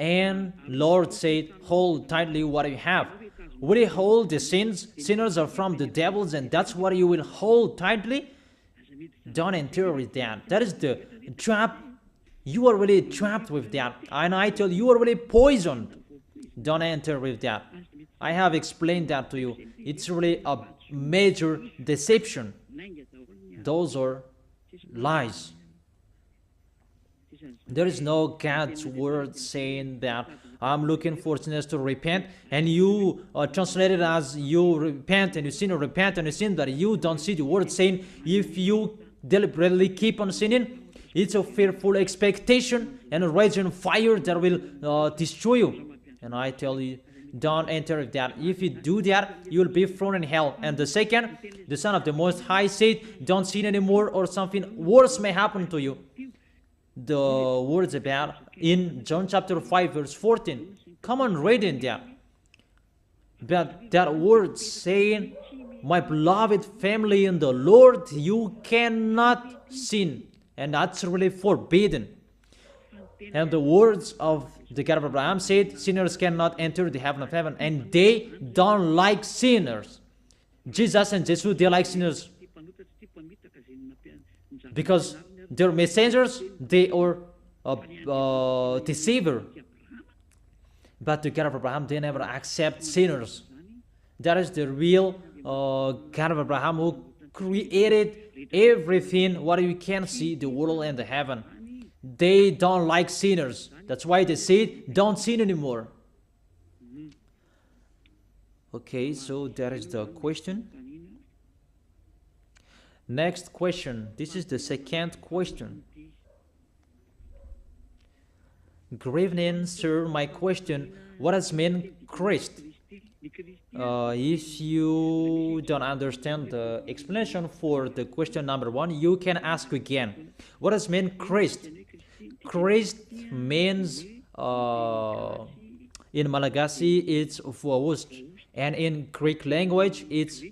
And Lord said, hold tightly what you have. Will you hold the sinners are from the devils, and that's what you will hold tightly? Don't enter with that. That is the trap. You are really trapped with that. And I tell you, you are really poisoned. Don't enter with that. I have explained that to you. It's really a major deception. Those are lies. There is no God's word saying that I'm looking for sinners to repent, and you translate it as you repent and you sin, or repent and you sin, but you don't see the word saying if you deliberately keep on sinning, it's a fearful expectation and a raging fire that will destroy you. And I tell you, don't enter that. If you do that, you will be thrown in hell. And the second, the Son of the Most High said, don't sin anymore, or something worse may happen to you. The words about in John chapter 5 verse 14. Come on, read in that. But that word saying, my beloved family in the Lord, you cannot sin. And that's really forbidden. And the words of the God of Abraham said, sinners cannot enter the heaven of heaven. And they don't like sinners. Jesus and Jesus, they like sinners. Because they're messengers, they are deceiver. But the God of Abraham, they never accept sinners. That is the real God of Abraham, who created everything, what you can see, the world and the heaven. They don't like sinners. That's why they say, don't sin anymore. Okay, so that is the question. Next question. This is the second question. Good evening, sir. My question, what does mean Christ? If you don't understand the explanation for the question number 1, you can ask again. What does mean Christ? Christ means, in Malagasy, it's YAHVAH. And in Greek language, it's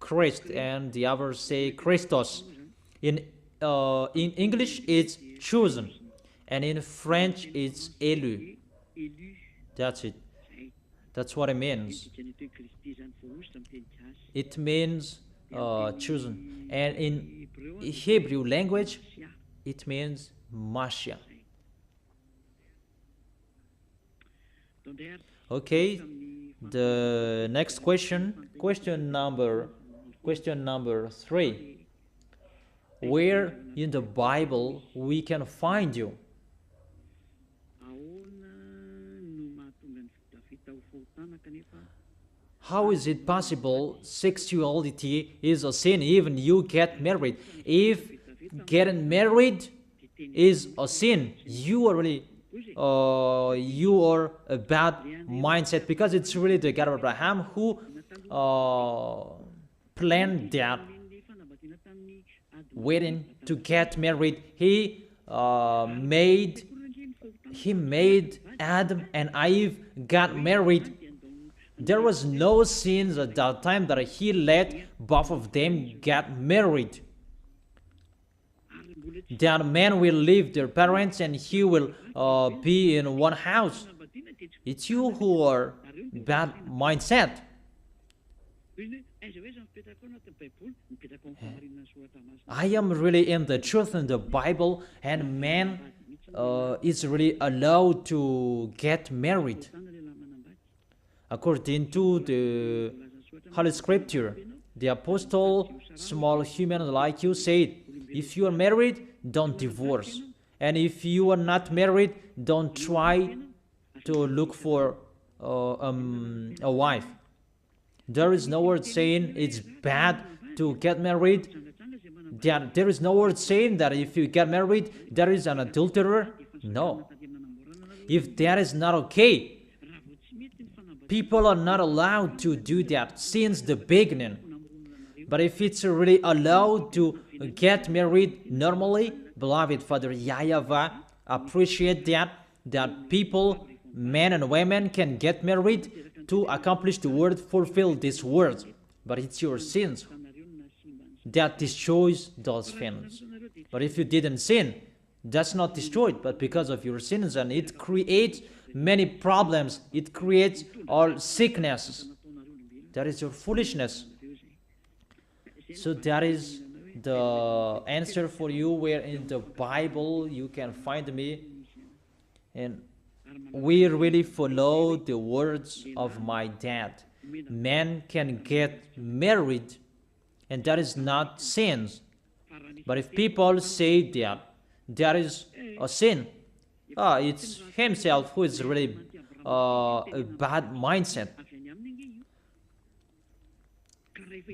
Christ, and the others say Christos. In English, it's chosen, and in French, it's élu. That's it. That's what it means. It means chosen, and in Hebrew language, it means Mashiach. Okay. The next question, question number 3. Where in the Bible we can find you? How is it possible sexuality is a sin even you get married? If getting married is a sin, you are really you are a bad mindset, because it's really the God of Abraham who planned that wedding to get married. He made Adam and Eve got married. There was no sins at that time that he let both of them get married. That man will leave their parents and he will be in one house. It's you who are bad mindset. I am really in the truth in the Bible, and man is really allowed to get married. According to the Holy Scripture, the apostle, small human like you, said, if you are married, don't divorce. And if you are not married, don't try to look for a wife. There is no word saying it's bad to get married. There is no word saying that if you get married, there is an adulterer. No. If that is not okay, people are not allowed to do that since the beginning. But if it's really allowed to get married normally, beloved Father YAHVAH appreciate that people, men and women, can get married to accomplish the word, fulfill this word. But it's your sins that destroys those things. But if you didn't sin, That's not destroyed, but because of your sins, and it creates many problems. It creates all sicknesses. That is your foolishness. So that is the answer for you, where in the Bible you can find me. And we really follow the words of my dad. Men can get married, and that is not sins. But if people say that there is a sin, it's himself who is really a bad mindset.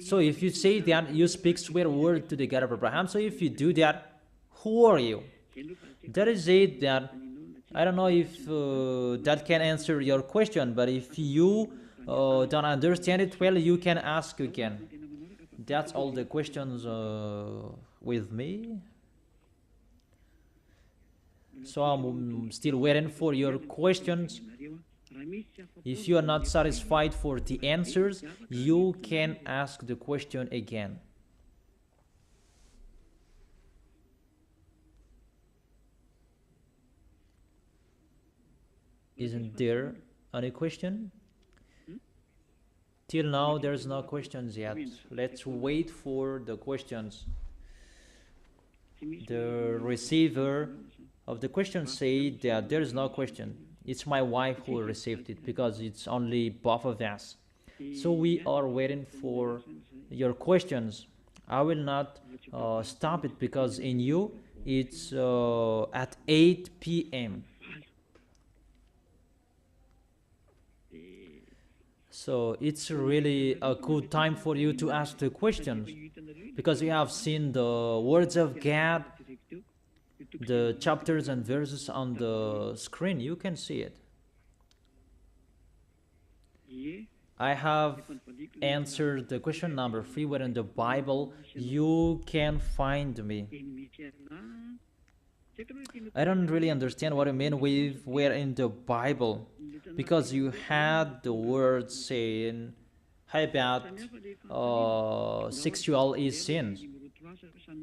So if you say that, you speak swear word to the God of Abraham. So if you do that, who are you? That is it. That I don't know if that can answer your question, but if you don't understand it well, you can ask again. That's all the questions with me. So I'm still waiting for your questions. If you are not satisfied for the answers, you can ask the question again. Isn't there any question? Till now, there's no questions yet. Let's wait for the questions. The receiver of the question said that there is no question. It's my wife who received it, because it's only both of us. So we are waiting for your questions. I will not stop it, because in you it's at 8 p.m. So it's really a good time for you to ask the questions, because you have seen the words of God, the chapters and verses on the screen. You can see it. I have answered the question number 3, where in the Bible you can find me. I don't really understand what you mean with where in the Bible, because you had the word saying about sexual is sin.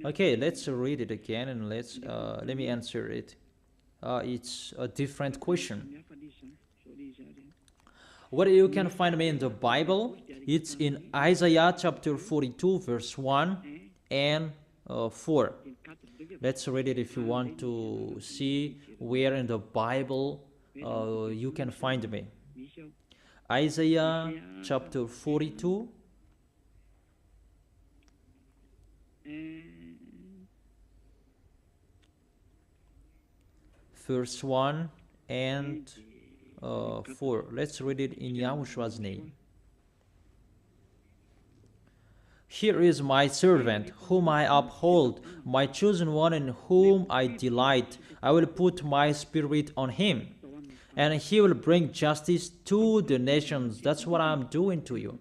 Okay, let's read it again, and let me answer it. It's a different question. Where you can find me in the Bible, it's in Isaiah chapter 42 verse 1 and 4. Let's read it if you want to see where in the Bible you can find me. Isaiah chapter 42 verse 1 and 4. Let's read it in Yahoshua's name. Here is my servant, whom I uphold, my chosen one, in whom I delight. I will put my spirit on him, and he will bring justice to the nations. That's what I'm doing to you.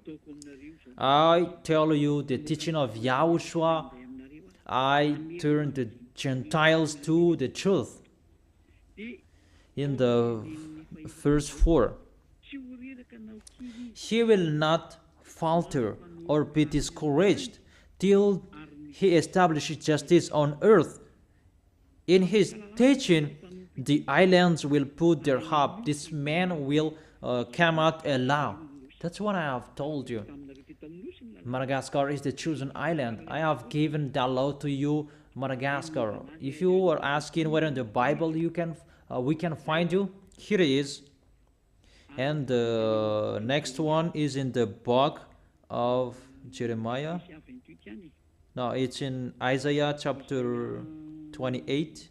I tell you the teaching of YAHOSHUAH. I turn the Gentiles to the truth. In the verse 4, he will not falter or be discouraged till he establishes justice on earth. In his teaching, the islands will put their hope. This man will come out alive. That's what I have told you. Madagascar is the chosen island. I have given that law to you, Madagascar. If you are asking where in the Bible we can find you, here it is. And the next one is in the book of Jeremiah. No, it's in Isaiah chapter 28.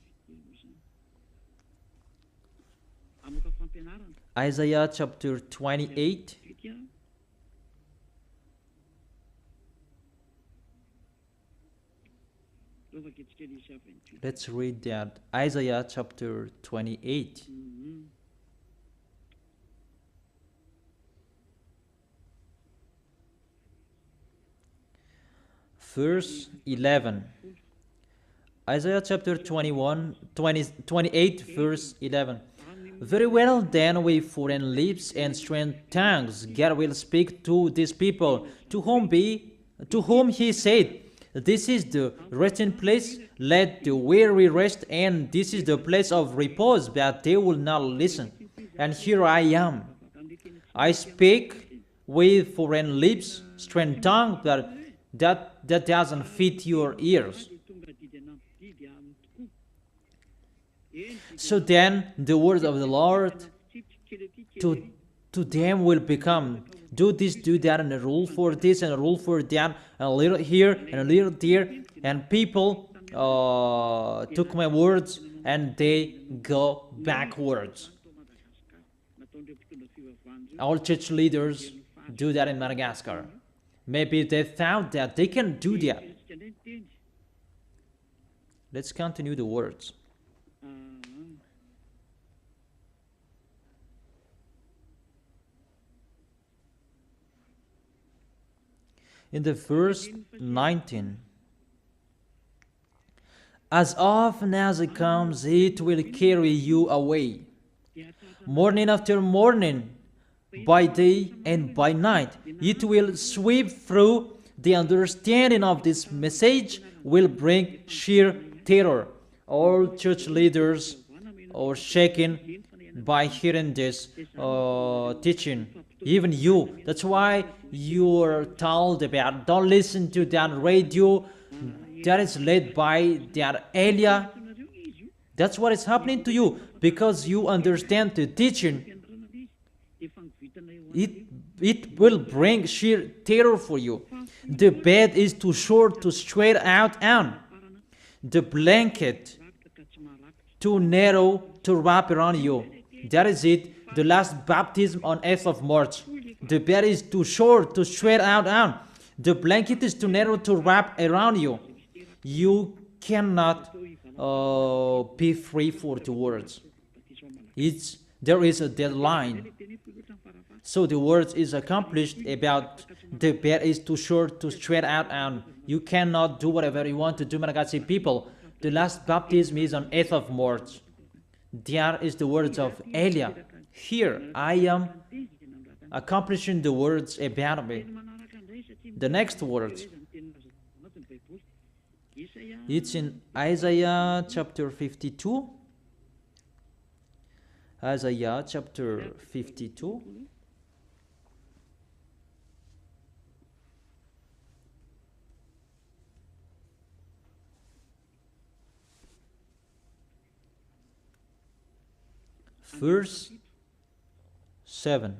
Isaiah chapter 28. Let's read that. Isaiah chapter 28. Verse 11. Isaiah chapter 28, verse 11. Very well, then, with foreign lips and strange tongues, God will speak to this people, to whom he said, This is the resting place, let the weary rest, and this is the place of repose, but they will not listen. And here I am. I speak with foreign lips, strange tongue, but that doesn't fit your ears. So then the word of the Lord to them will become, do this, do that, and a rule for this and a rule for that, and a little here and a little there. And people took my words and they go backwards. Our church leaders do that in Madagascar. Maybe they thought that they can do that. Let's continue the words. In the verse 19, as often as it comes, it will carry you away. Morning after morning, by day and by night, it will sweep through. The understanding of this message will bring sheer terror. All church leaders are shaken by hearing this teaching. Even you. That's why you are told about, don't listen to that radio that is led by that Elia. That's what is happening to you, because you understand the teaching. It will bring sheer terror for you. The bed is too short to stretch out on. The blanket too narrow to wrap around you. That is it. The last baptism on 8th of March. The bed is too short to stretch out on. The blanket is too narrow to wrap around you. You cannot be free for the words. There is a deadline. So the words is accomplished about the bed is too short to stretch out on. You cannot do whatever you want to do, Malagasy people. The last baptism is on 8th of March. There is the words of Elia. Here I am accomplishing the words about me. The next words, it's in Isaiah chapter 52. Isaiah chapter 52. Verse 7.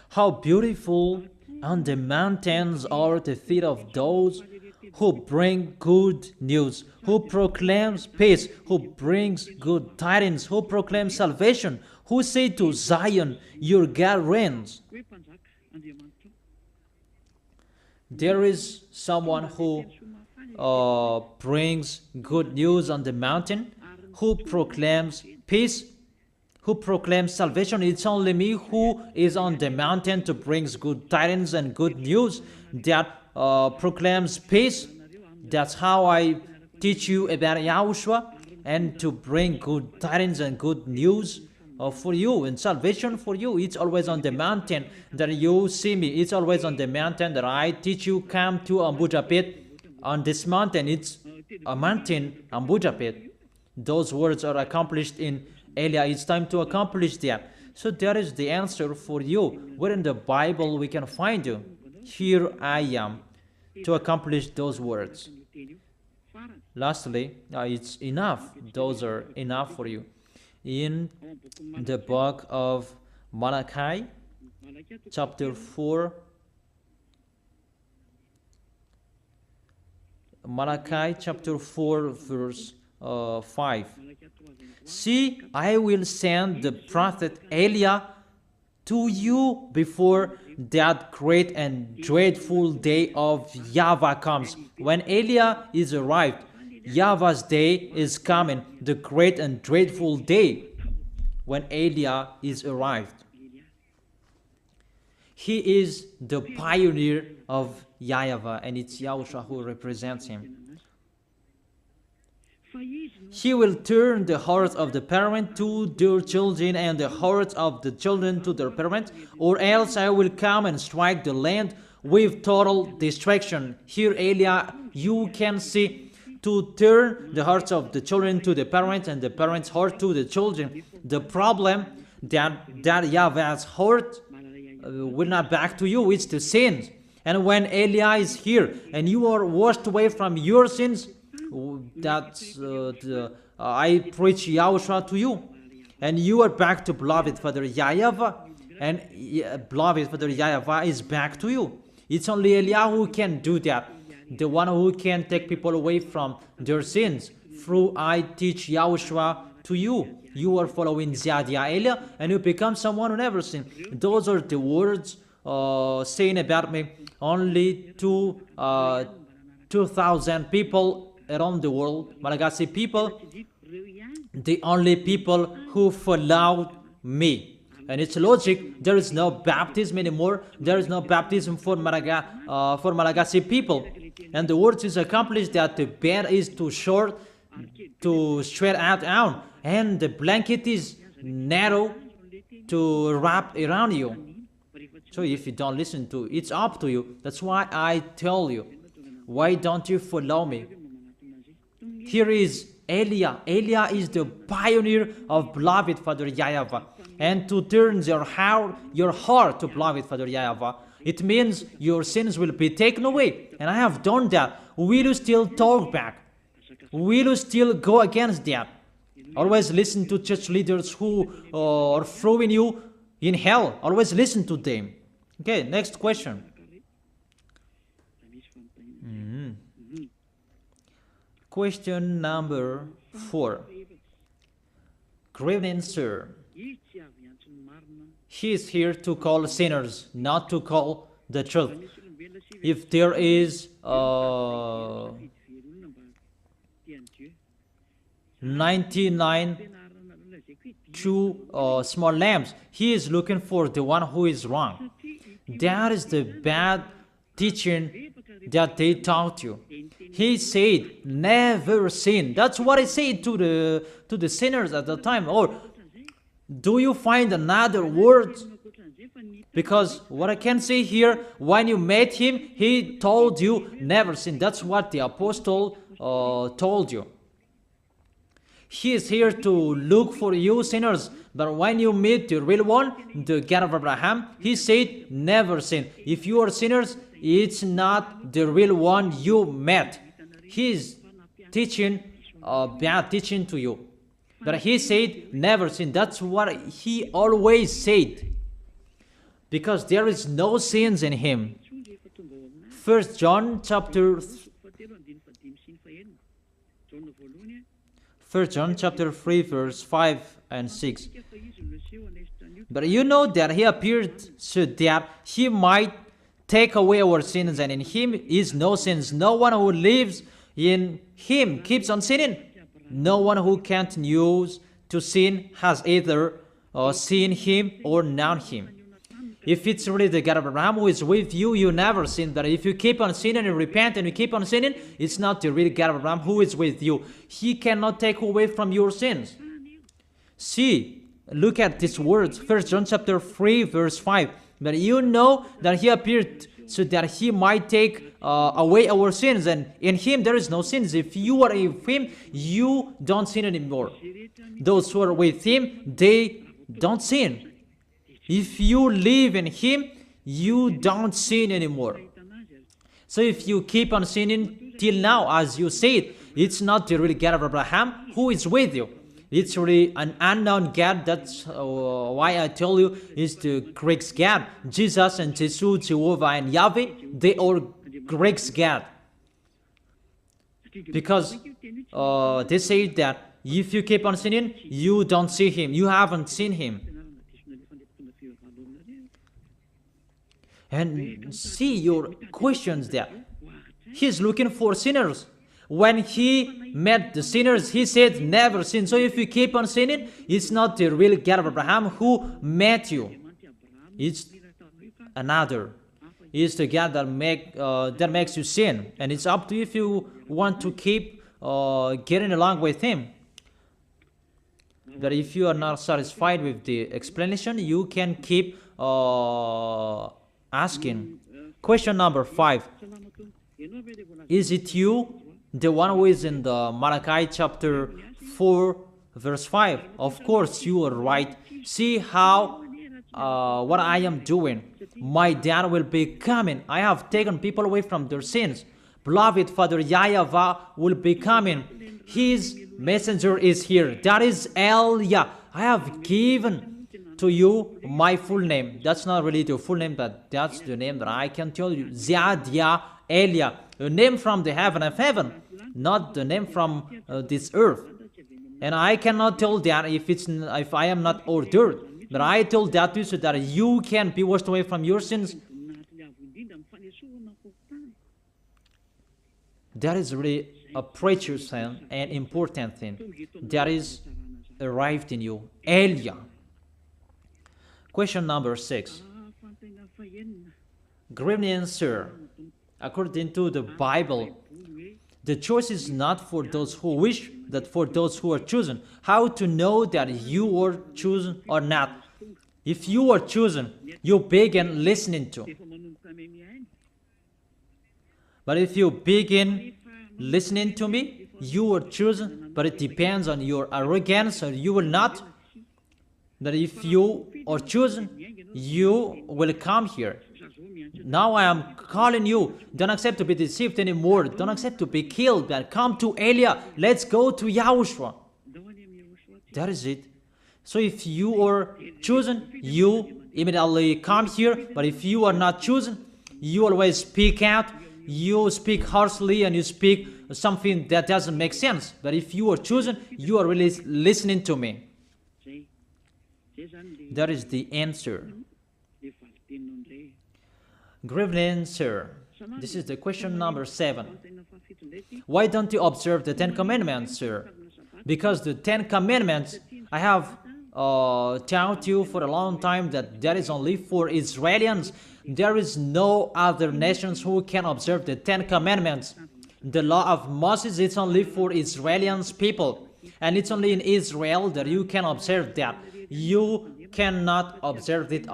How beautiful on the mountains are the feet of those who bring good news, who proclaims peace, who brings good tidings, who proclaims salvation, who say to Zion, your God reigns. There is someone who brings good news on the mountain, who proclaims peace, who proclaims salvation. It's only me who is on the mountain to bring good tidings and good news that proclaims peace. That's how I teach you about YAHOSHUAH, and to bring good tidings and good news for you and salvation for you. It's always on the mountain that you see me. It's always on the mountain that I teach you. Come to Ambujapet. On this mountain, it's a mountain, Ambujapet. Those words are accomplished in Elia. It's time to accomplish that. So that is the answer for you. Where in the Bible we can find you? Here I am to accomplish those words. Lastly, it's enough. Those are enough for you. In the book of Malachi, chapter 4, Malachi chapter 4, verse 5. See, I will send the prophet Elia to you before that great and dreadful day of YAHVAH comes. When Elia is arrived, YAHVAH's day is coming, the great and dreadful day when Elia is arrived. He is the pioneer of YAHVAH, and it's YAHOSHUAH who represents him. He will turn the hearts of the parent to their children and the hearts of the children to their parents, or else I will come and strike the land with total destruction. Here, Elia, you can see, to turn the hearts of the children to the parents and the parents' heart to the children. The problem that YAHVAH's heart will not back to you is the sins. And when Elia is here and you are washed away from your sins, that's I preach YAHOSHUAH to you, and you are back to beloved Father YAHVAH, and beloved Father YAHVAH is back to you. It's only Elia who can do that, the one who can take people away from their sins. Through I teach YAHOSHUAH to you. You are following Ziadia Elia, and you become someone who never sinned. Those are the words saying about me. Only 2,000 people around the world, Malagasy people, the only people who followed me. And it's logic, there is no baptism anymore. There is no baptism for Malagasy people. And the word is accomplished that the bed is too short to stretch out, and the blanket is narrow to wrap around you. So if you don't listen to it, it's up to you. That's why I tell you, why don't you follow me? Here is Elia. Elia is the pioneer of beloved Father YAHVAH. And to turn your heart to beloved Father YAHVAH, it means your sins will be taken away. And I have done that. Will you still talk back? Will you still go against that? Always listen to church leaders who are throwing you in hell. Always listen to them. Okay, next question. Question number 4. Good evening, sir. He is here to call sinners, not to call the truth. If there is 99 true small lambs, he is looking for the one who is wrong. That is the bad teaching that they taught you. He said, never sin. That's what he said to the sinners at the time. Or do you find another word? Because what I can say here, when you met him, he told you never sin. That's what the apostle told you. He is here to look for you sinners. But when you meet the real one, the God of Abraham, he said never sin. If you are sinners, it's not the real one you met. He is teaching bad teaching to you. But he said never sin. That's what he always said. Because there is no sins in him. 1 John chapter 3 verse 5 and 6. But you know that he appeared so that he might take away our sins, and in him is no sins. No one who lives in him keeps on sinning. No one who continues to sin has either seen him or known him. If it's really the God of Abraham who is with you, you never sin. But if you keep on sinning and repent and you keep on sinning, it's not the real God of Abraham who is with you. He cannot take away from your sins. See, look at these words. 1 John chapter 3 verse 5. But you know that he appeared so that he might take away our sins, and in him there is no sins. If you are with him, you don't sin anymore. Those who are with him, they don't sin. If you live in him, you don't sin anymore. So if you keep on sinning till now, as you said, it's not the real God of Abraham who is with you. It's really an unknown God. That's why I tell you it's the Greek God. Jesus and Jesus, Jehovah and Yahweh, they are Greek God. Because they say that if you keep on sinning, you don't see him. You haven't seen him. And see your questions there. He's looking for sinners. When he met the sinners, he said never sin. So if you keep on sinning, it's not the real God of Abraham who met you. It's another. It's the God that makes you sin. And it's up to you if you want to keep getting along with him. That if you are not satisfied with the explanation, you can keep asking. Question number 5. Is it you, the one who is in the Malachi chapter 4, verse 5? Of course, you are right. See how what I am doing. My dad will be coming. I have taken people away from their sins. Beloved Father YAHVAH will be coming. His messenger is here. That is Elia. I have given to you my full name. That's not really the full name, but that's the name that I can tell you. Ziadia Elia. A name from the heaven of heaven, not the name from this earth. And I cannot tell that if I am not ordered. But I told that to you so that you can be washed away from your sins. That is really a precious thing and important thing that is arrived in you. Elia. Question number 6. Good evening, sir. According to the Bible, the choice is not for those who wish, but for those who are chosen. How to know that you are chosen or not? If you are chosen, you begin listening to. But if you begin listening to me, you are chosen, but it depends on your arrogance, or you will not. That if you are chosen, you will come here. Now I am calling you. Don't accept to be deceived anymore. Don't accept to be killed. But come to Elia. Let's go to YAHOSHUAH. That is it. So if you are chosen, you immediately come here. But if you are not chosen, you always speak out. You speak harshly and you speak something that doesn't make sense. But if you are chosen, you are really listening to me. That is the answer. Good evening, sir. This is the question number 7. Why don't you observe the 10 Commandments, sir? Because the 10 Commandments, I have taught you for a long time that is only for Israelians. There is no other nations who can observe the 10 Commandments. The law of Moses is only for Israelians people. And it's only in Israel that you can observe that. You cannot observe it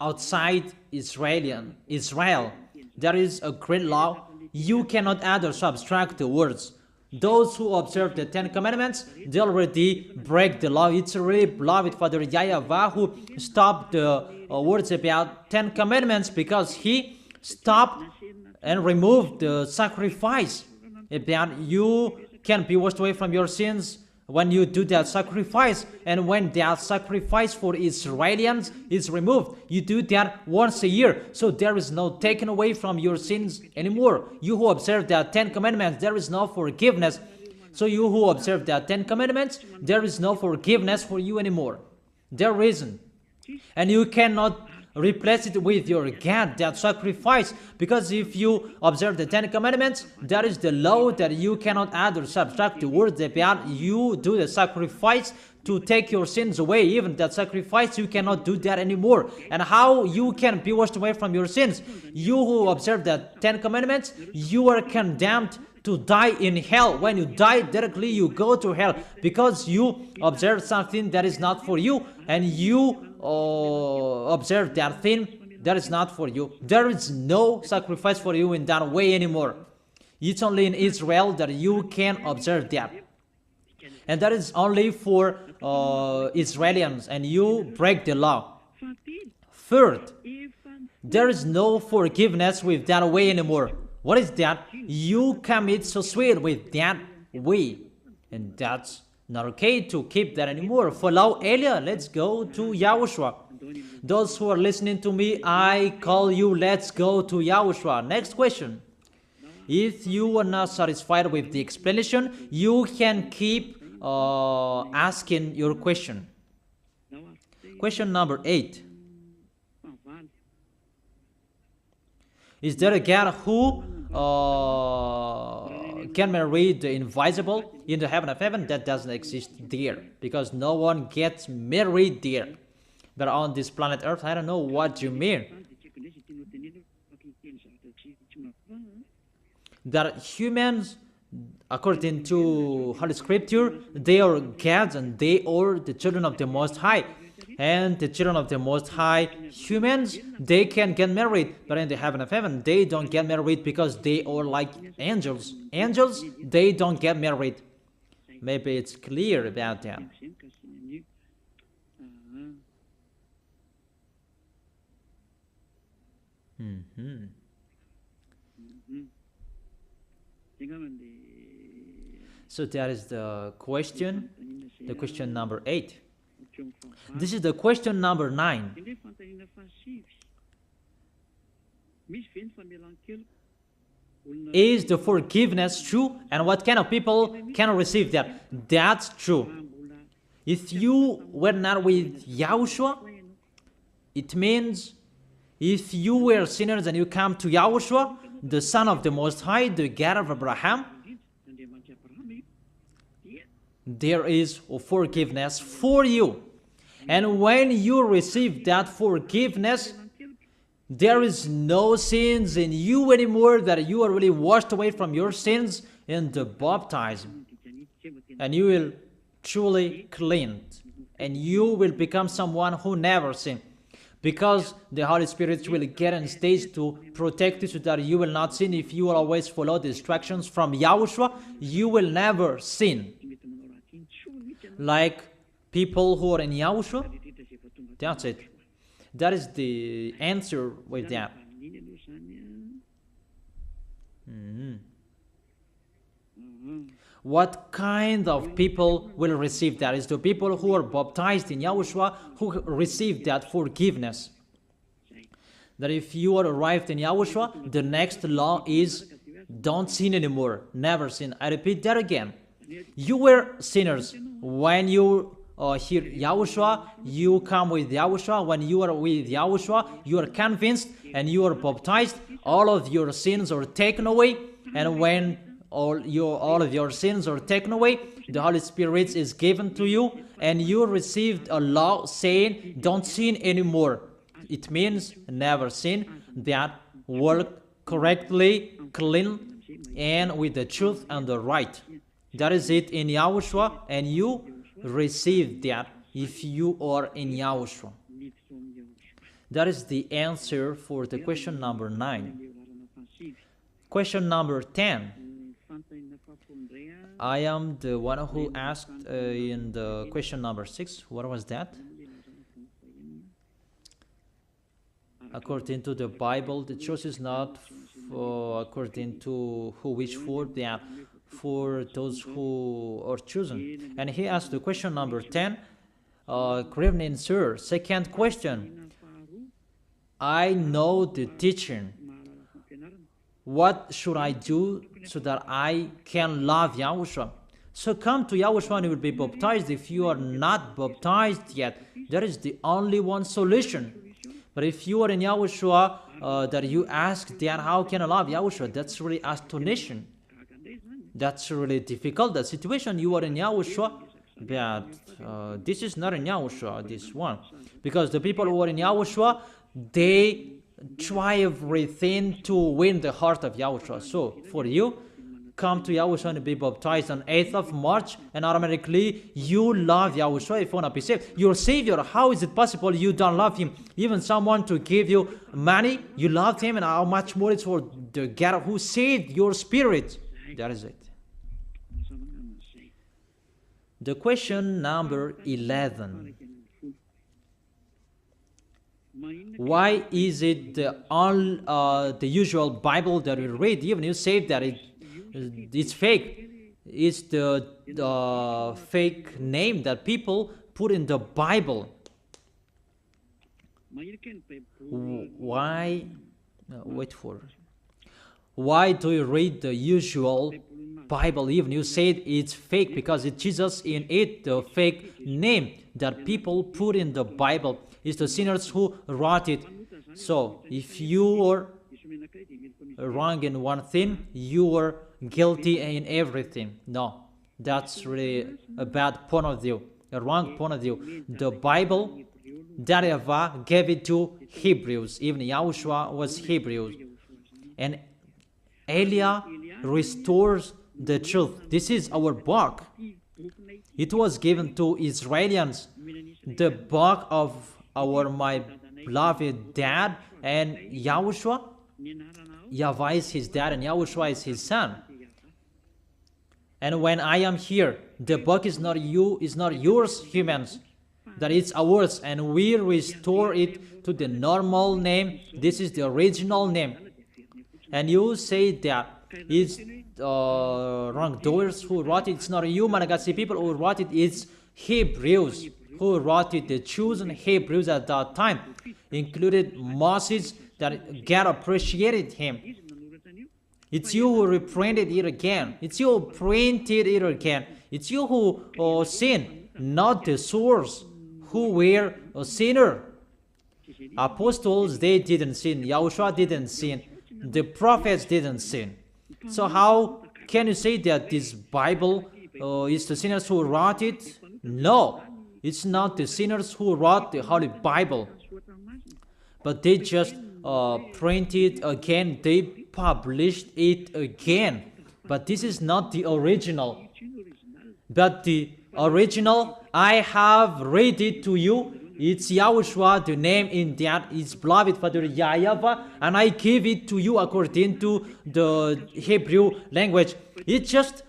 outside Israel. There is a great law. You cannot add or subtract the words. Those who observe the 10 Commandments, they already break the law. It's really beloved Father YAHVAH who stopped the words about 10 Commandments because he stopped and removed the sacrifice. About you can be washed away from your sins when you do that sacrifice, and when that sacrifice for Israelians is removed, you do that once a year. So there is no taken away from your sins anymore. You who observe the 10 Commandments, there is no forgiveness. So you who observe the 10 Commandments, there is no forgiveness for you anymore. There isn't. And you cannot replace it with your God, that sacrifice, because if you observe the 10 Commandments, that is the law that you cannot add or subtract the words about. You do the sacrifice to take your sins away. Even that sacrifice, you cannot do that anymore. And how you can be washed away from your sins? You who observe the 10 Commandments, you are condemned to die in hell. When you die directly, you go to hell because you observe something that is not for you, and you observe that thing that is not for you. There is no sacrifice for you in that way anymore. It's only in Israel that you can observe that, and that is only for Israelians, and you break the law. Third, there is no forgiveness with that way anymore. What is that? You commit suicide with that way, and that's not okay to keep that anymore. Follow Elia. Let's go to YAHOSHUAH. Those who are listening to me, I call you. Let's go to YAHOSHUAH. Next question. If you are not satisfied with the explanation, you can keep asking your question. Question number 8. Is there a God who can marry the invisible in the heaven of heaven? That doesn't exist there, because no one gets married there. But on this planet Earth, I don't know what you mean. That humans according to Holy Scripture, they are gods and they are the children of the Most High. And the children of the Most High, humans, they can get married, but in the heaven of heaven, they don't get married because they are like angels. Angels, they don't get married. Maybe it's clear about that. So that is the question number 8. This is the question number 9. Is the forgiveness true? And what kind of people can receive that? That's true. If you were not with Yahushua, it means if you were sinners and you come to Yahushua, the Son of the Most High, the God of Abraham, there is forgiveness for you. And when you receive that forgiveness, there is no sins in you anymore, that you are really washed away from your sins in the baptism. And you will truly cleanse. And you will become someone who never sinned. Because the Holy Spirit will get on stage to protect you so that you will not sin. If you always follow the instructions from Yahushua, you will never sin. Like people who are in Yahushua, that's it. That is the answer with that. What kind of people will receive that? Is the people who are baptized in Yahushua, who receive that forgiveness. That if you are arrived in Yahushua, the next law is don't sin anymore, never sin. I repeat that again. You were sinners. When you hear Yahushua, you come with Yahushua. When you are with Yahushua, you are convinced and you are baptized. All of your sins are taken away. And when all of your sins are taken away, the Holy Spirit is given to you, and you received a law saying, don't sin anymore. It means never sin, that work correctly, clean, and with the truth and the right. That is it in Yahushua, and you receive that if you are in Yahushua. That is the answer for the question number 9. Question number 10. I am the one who asked in the question number 6. What was that? According to the Bible, the choice is not according to who wish for that, for those who are chosen. And he asked the question number 10. Good evening, sir. Second question. I know the teaching. What should I do so that I can love Yahushua? So come to Yahushua and you will be baptized. If you are not baptized yet, that is the only one solution. But if you are in Yahushua, that you ask that how can I love Yahushua, that's really astonishing. That's really difficult, that situation. You are in Yahushua, but this is not in Yahushua, this one. Because the people who are in Yahushua, they try everything to win the heart of Yahushua. So for you, come to Yahushua and be baptized on 8th of March, and automatically you love Yahushua if you want to be saved. Your Savior, how is it possible you don't love Him? Even someone to give you money, you love Him, and how much more it's for the God who saved your spirit. That is it. The question number 11. Why is it the usual Bible that we read, even you say that it's fake? It's the fake name that people put in the Bible. Why? Wait for it. Why do you read the usual Bible even you said it's fake? Because it's Jesus in it, the fake name that people put in the Bible. It's the sinners who wrote it. So if you are wrong in one thing, you are guilty in everything. No, that's really a bad point of view, a wrong point of view. The Bible, that YAHVAH gave it to Hebrews. Even Yahushua was Hebrews. And Elia restores the truth. This is our book. It was given to Israelians, the book of my beloved dad, and YAHOSHUAH. YAHVAH is his dad and YAHOSHUAH is his son. And when I am here, the book is not yours, humans, that it's ours, and we restore it to the normal name. This is the original name. And you say that it's wrongdoers who wrote it. It's not you, Malagasy people, who wrote it. It's Hebrews who wrote it. The chosen Hebrews at that time included Moses, that God appreciated him. It's you who reprinted it again. It's you who printed it again. It's you who sinned, not the source, who were a sinner. Apostles, they didn't sin. YAHOSHUAH didn't sin. The prophets didn't sin. So how can you say that this Bible is the sinners who wrote it? No, it's not the sinners who wrote the Holy Bible. But they just printed again. They published it again. But this is not the original. But the original, I have read it to you. It's YAHOSHUAH, the name in that is beloved Father YAHVAH, and I give it to you according to the Hebrew language. It just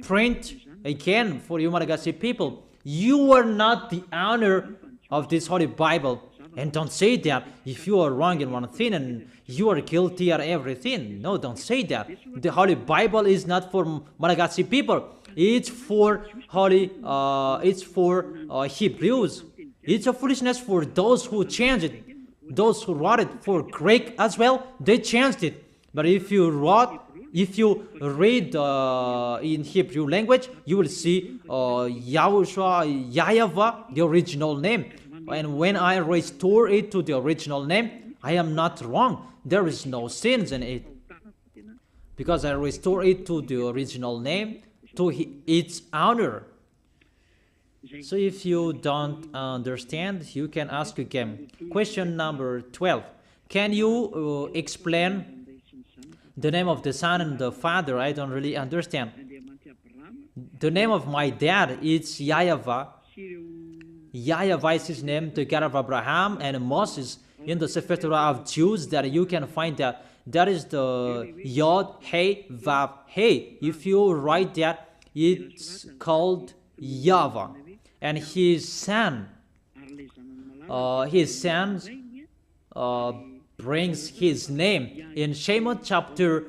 print again for you, Malagasy people. You are not the owner of this Holy Bible. And don't say that if you are wrong in one thing and you are guilty of everything. No, don't say that. The Holy Bible is not for Malagasy people. It's for Hebrews. It's a foolishness for those who changed it. Those who wrote it for Greek as well, they changed it. But if you read in Hebrew language, you will see YAHOSHUAH, YAHVAH, the original name. And when I restore it to the original name, I am not wrong. There is no sins in it. Because I restore it to the original name, to its honor. So if you don't understand, you can ask again. Question number 12. Can you explain the name of the Son and the Father? I don't really understand. The name of my dad is YAHVAH. YAHVAH is his name, the God of Abraham and Moses. In the Sefer Torah of Jews, that you can find that is the Yod, Hey, Vav, Hey. If you write that, it's called YAHVAH. And his son brings his name in Shemot chapter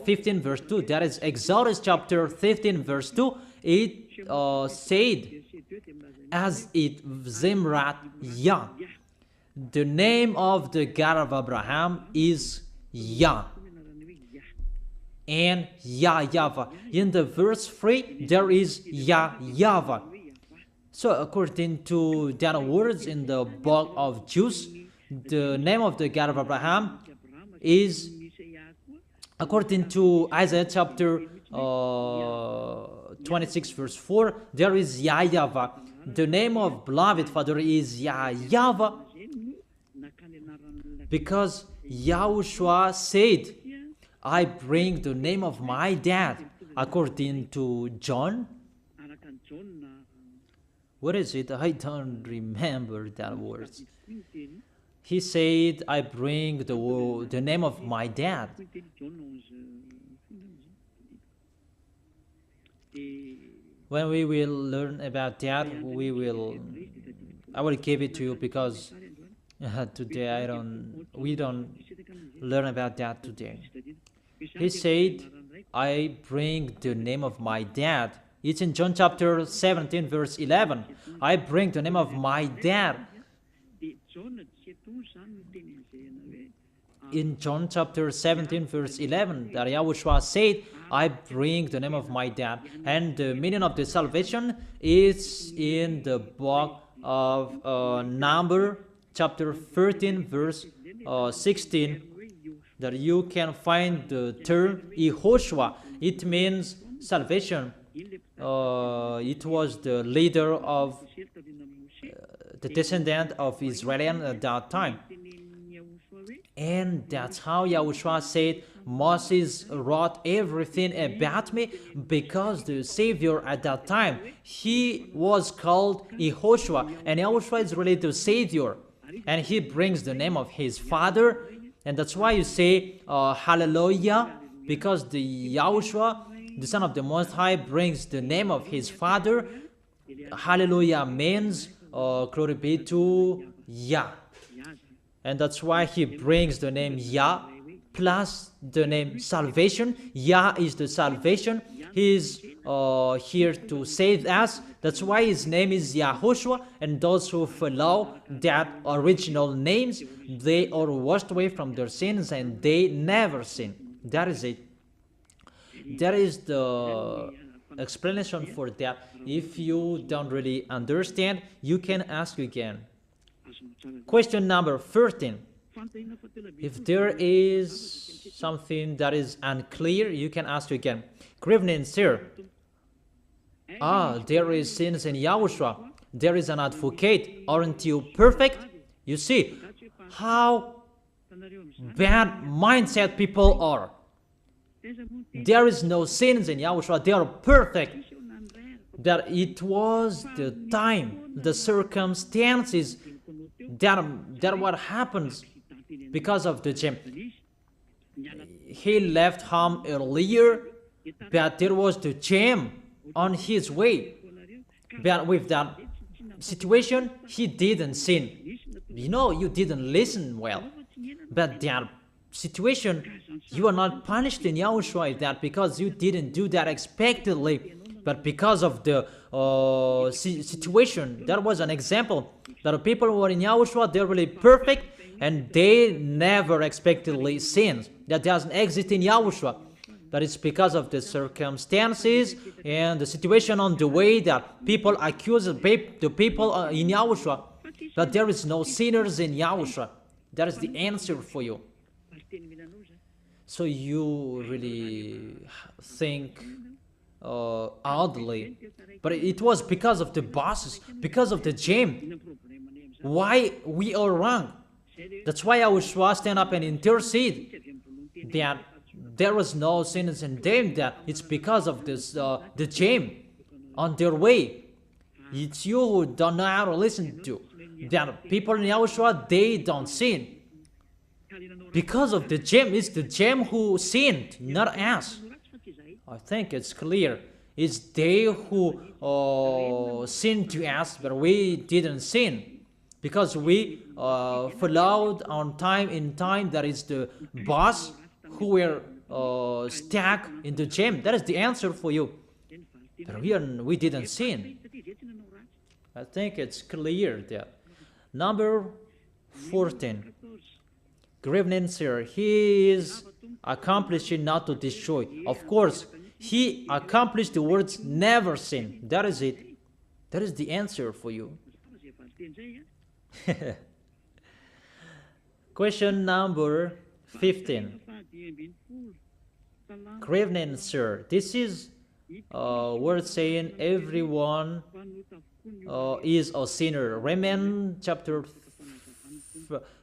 15 verse 2. That is Exodus chapter 15 verse 2. It said, as it Zimrat Yah. The name of the God of Abraham is Yah. And YAHVAH. In the verse 3, there is YAHVAH. So according to the words in the book of Jews, the name of the God of Abraham is, according to Isaiah chapter 26 verse 4, there is YAHVAH. The name of beloved Father is YAHVAH. Because YAHOSHUAH said, I bring the name of my dad, according to John. What is it? I don't remember that words. He said, I bring the name of my dad. When we will learn about that, I will give it to you, because today we don't learn about that today. He said, I bring the name of my dad. It's in John chapter 17 verse 11. I bring the name of my dad. In John chapter 17 verse 11, that YAHOSHUAH said, I bring the name of my dad. And the meaning of the salvation is in the book of Number chapter 13 verse 16, that you can find the term YAHOSHUAH. It means salvation. It was the leader of the descendant of Israel at that time. And that's how Yahushua said, Moses wrote everything about me, because the Savior at that time, he was called YAHOSHUAH, and Yahushua is really the Savior, and he brings the name of his Father, and that's why you say hallelujah, because the Yahushua, the Son of the Most High, brings the name of his Father. Hallelujah means glory be to Yah. And that's why he brings the name Yah plus the name salvation. Yah is the salvation. He is here to save us. That's why his name is YAHOSHUAH. And those who follow that original names, they are washed away from their sins and they never sin. That is it. That is the explanation for that. If you don't really understand, you can ask again. Question number 13. If there is something that is unclear, you can ask again. Good evening, sir. There is sins in Yahushua. There is an advocate. Aren't you perfect? You see how bad mindset people are. There is no sins in Yahushua. They are perfect. That it was the time, the circumstances, that what happens because of the gem. He left home earlier, but there was the gem on his way. But with that situation, he didn't sin. You know, you didn't listen well. But that situation, you are not punished in Yahushua that because you didn't do that expectedly, but because of the situation. That was an example that people who are in Yahushua, they're really perfect and they never expectedly sin. That doesn't exist in Yahushua. That is because of the circumstances and the situation on the way that people accuse the people in Yahushua. But there is no sinners in Yahushua. That is the answer for you. So you really think oddly, but it was because of the bosses, because of the gem. Why we are wrong? That's why Yahushua stand up and intercede that there was no sinners in them. That it's because of this the gem on their way. It's you who don't know how to listen to. That people in Yahushua, they don't sin. Because of the gem, it's the gem who sinned, not us. I think it's clear. It's they who sinned to us, but we didn't sin. Because we followed on time in time. That is the boss who were stuck in the gem. That is the answer for you. But we didn't sin. I think it's clear there. Number 14. Good evening, sir. He is accomplishing not to destroy. Of course, he accomplished the words never sin. That is it. That is the answer for you. Question number 15. Good evening, sir. This is word saying everyone is a sinner. Romans chapter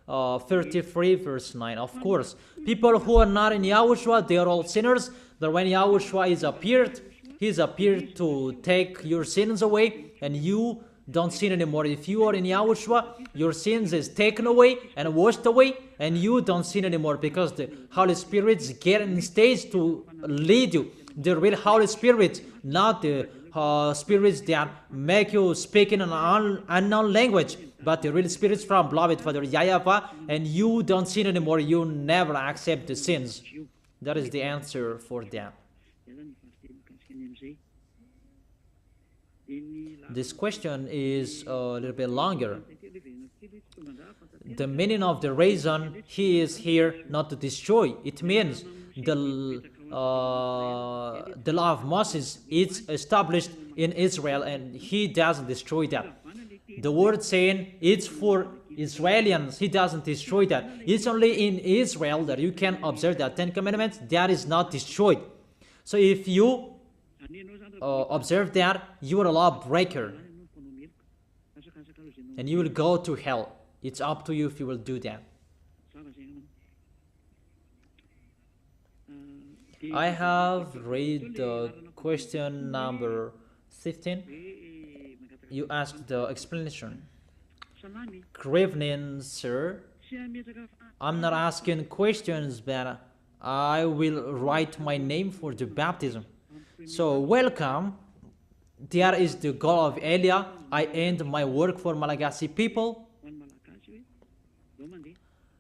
33 verse 9. Of course, people who are not in Yahushua, they are all sinners. But when Yahushua is appeared, he's appeared to take your sins away, and you don't sin anymore. If you are in Yahushua, your sins is taken away and washed away, and you don't sin anymore because the Holy Spirit's getting stage to lead you. The real Holy Spirit, not the spirits that make you speak in an unknown language, but the real spirits from beloved Father YAHVAH, and you don't sin anymore. You never accept the sins. That is the answer for that. This question is a little bit longer. The meaning of the reason he is here not to destroy, it means the law of Moses is established in Israel and he doesn't destroy that. The word saying it's for Israelians, he doesn't destroy that. It's only in Israel that you can observe that 10 Commandments, that is not destroyed. So if you observe that, you are a lawbreaker and you will go to hell. It's up to you if you will do that. I have read the question number 15. You asked the explanation. Good evening, sir. I'm not asking questions, but I will write my name for the baptism. So, welcome. There is the goal of Elia. I end my work for Malagasy people.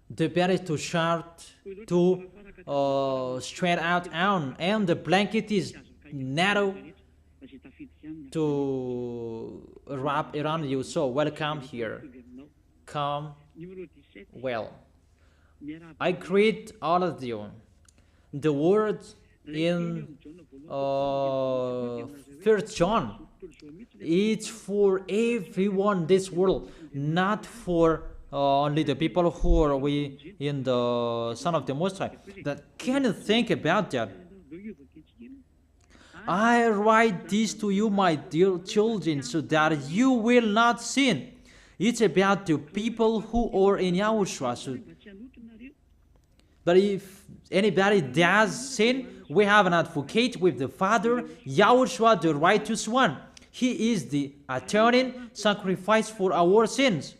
The bed is too short to straight out on, and the blanket is narrow to wrap around you. So welcome here. Come well. I greet all of you. The word in 1 John, it's for everyone this world, not for only the people who are we in the Son of the Most High. That can you think about that? I write this to you, my dear children, so that you will not sin. It's about the people who are in YAHOSHUAH. So, but if anybody does sin, we have an advocate with the Father, YAHOSHUAH, the righteous one. He is the atoning sacrifice for our sins.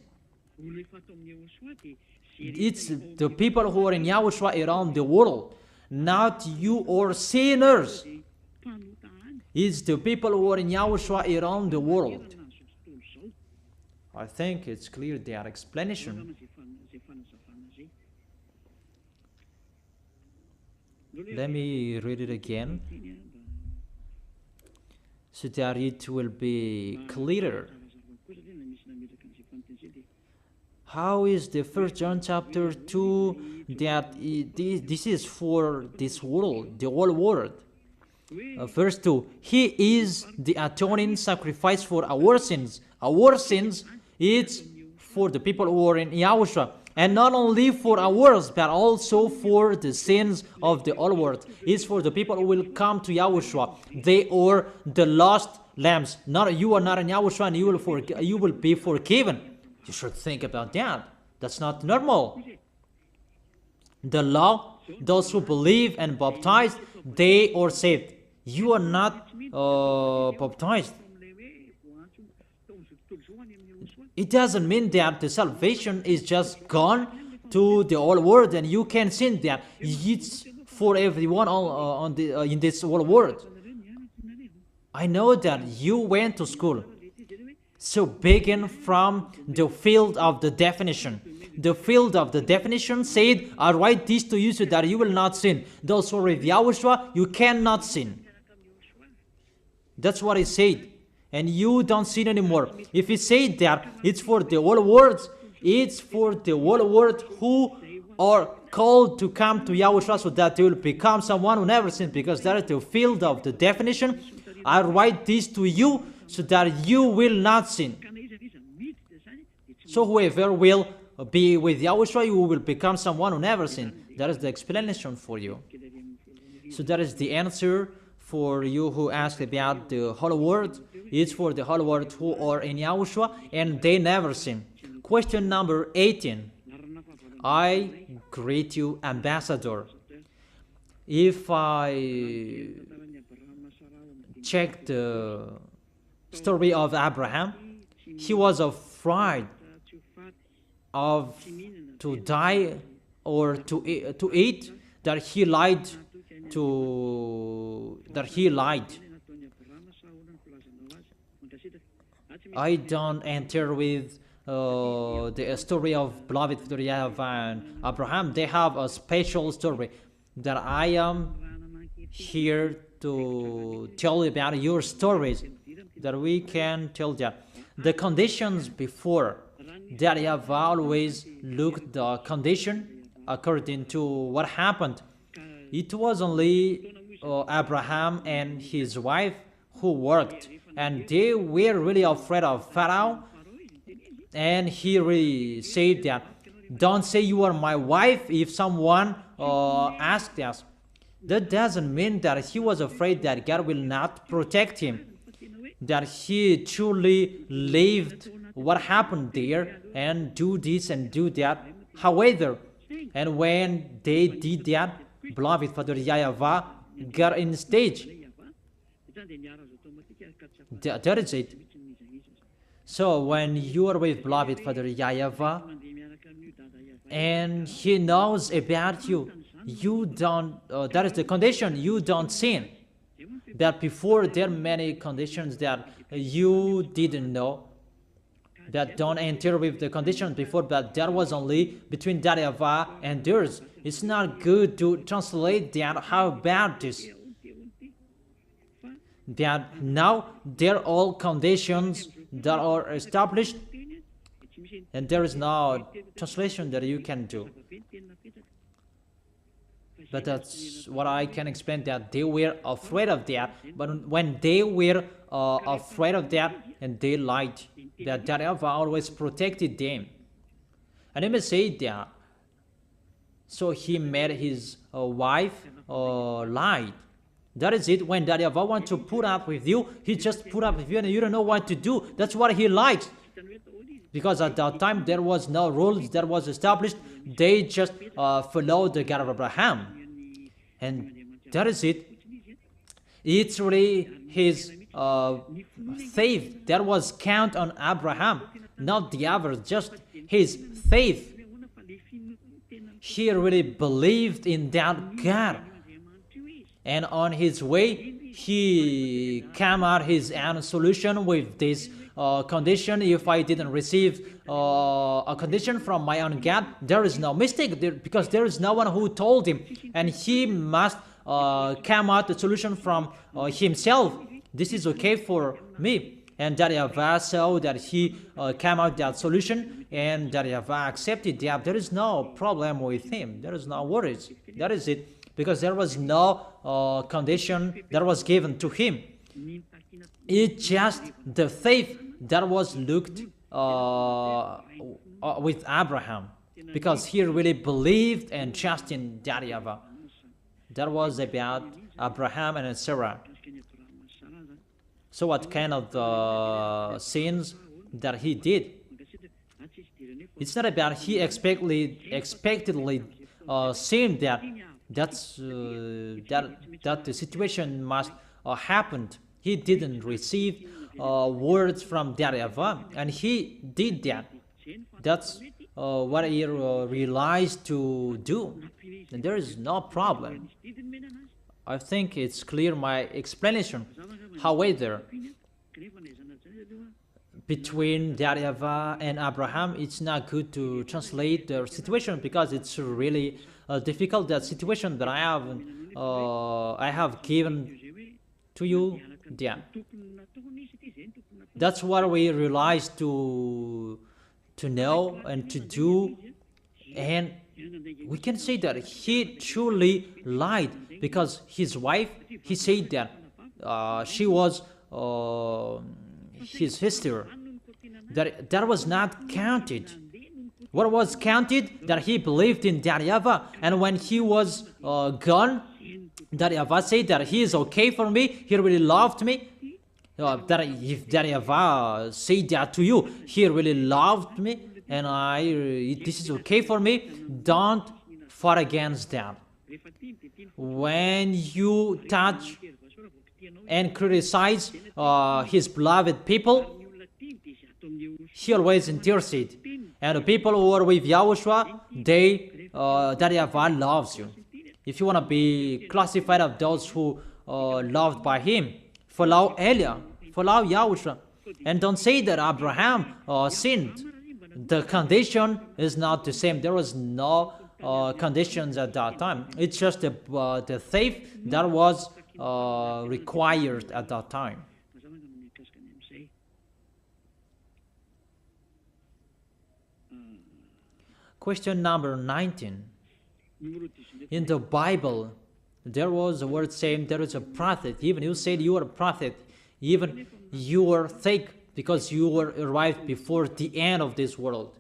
It's the people who are in YAHOSHUAH around the world, not you or sinners. It's the people who are in YAHOSHUAH around the world. I think it's clear their explanation. Let me read it again so that it will be clearer. How is the 1 John chapter 2 that this is for this world, the whole world? Verse 2, He is the atoning sacrifice for our sins. Our sins, it's for the people who are in YAHOSHUAH. And not only for ours, but also for the sins of the whole world. It's for the people who will come to YAHOSHUAH. They are the lost lambs. Not you are not in YAHOSHUAH, and you will be forgiven. You should think about that. That's not normal. The law, those who believe and baptized, they are saved. You are not baptized. It doesn't mean that the salvation is just gone to the whole world and you can sin that. It's for everyone in this whole world. I know that you went to school. So begin from the field of the definition. The field of the definition said, I write this to you so that you will not sin. Those who are with YAHOSHUAH, you cannot sin. That's what it said. And you don't sin anymore. If it said that it's for the whole world, it's for the whole world who are called to come to YAHOSHUAH so that they will become someone who never sins, because that is the field of the definition. I write this to you so that you will not sin. So whoever will be with YAHOSHUAH, you will become someone who never sins. That is the explanation for you. So that is the answer for you who asked about the whole world. It's for the whole world who are in YAHOSHUAH and they never sin. Question number 18. I greet you, ambassador. If I check the story of Abraham, he was afraid of to die or to eat, that he lied I don't enter with the story of beloved YAHVAH and Abraham. They have a special story that I am here to tell about your stories, that we can tell that. The conditions before that I have always looked the condition according to what happened. It was only Abraham and his wife who worked, and they were really afraid of Pharaoh, and he really said that, don't say you are my wife if someone asked us. That doesn't mean that he was afraid that God will not protect him, that he truly lived what happened there and do this and do that. However, and when they did that, beloved Father YAHVAH got in stage. That is it. So when you are with beloved Father YAHVAH and he knows about you, you don't, that is the condition, you don't sin. That before there are many conditions that you didn't know, that don't enter with the conditions before, but that was only between YAHVAH and theirs. It's not good to translate that. How about this? That now they're all conditions that are established, and there is no translation that you can do. But that's what I can explain, that they were afraid of that. But when they were afraid of that, and they lied, that YAHVAH always protected them. And let me say that. So he made his wife lie. That is it. When YAHVAH wants to put up with you, he just put up with you and you don't know what to do. That's what he likes. Because at that time there was no rules that was established. They just followed the God of Abraham. And that is it. It's really his faith that was count on Abraham, not the others, just his faith. He really believed in that God. And on his way, he came out his own solution with this condition. If I didn't receive a condition from my own God, there is no mistake there, because there is no one who told him, and he must come out the solution from himself. This is okay for me. And YAHVAH saw that he came out that solution, and YAHVAH accepted that. There is no problem with him. There is no worries. That is it. Because there was no condition that was given to him. It's just the faith that was looked with Abraham, because he really believed and trusted in YAHVAH. That was about Abraham and Sarah. So what kind of sins that he did? It's not about he expectedly sinned that. That the situation must happen. He didn't receive words from YAHVAH, and he did that. That's what he realized to do, and there is no problem. I think it's clear my explanation. However, between YAHVAH and Abraham, it's not good to translate the situation, because it's really difficult, that situation that I have given to you. Yeah. That's what we realized to know and to do, and we can say that he truly lied, because his wife, he said that she was his sister. That was not counted. What was counted? That he believed in YAHVAH, and when he was gone, YAHVAH said that he is okay for me, he really loved me. That if YAHVAH said that to you, he really loved me, and this is okay for me, don't fight against that. When you touch and criticize his beloved people, he always intercedes. And the people who are with YAHOSHUAH, YAHVAH loves you. If you want to be classified of those who loved by him, follow Elia, follow YAHOSHUAH, and don't say that Abraham sinned. The condition is not the same. There was no conditions at that time. It's just the faith that was required at that time. Question number 19. In the Bible, there was a word saying there is a prophet. Even you said you are a prophet. Even you were fake, because you were arrived before the end of this world.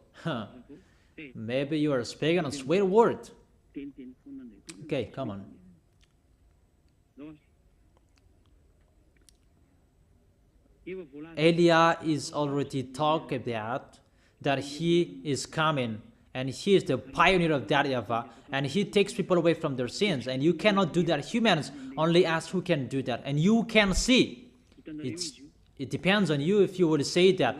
Maybe you are speaking a swear word. Okay, come on. Elia is already talked about that he is coming and he is the pioneer of that YAHVAH, and he takes people away from their sins, and you cannot do that. Humans only ask who can do that, and you can see. It depends on you if you would say that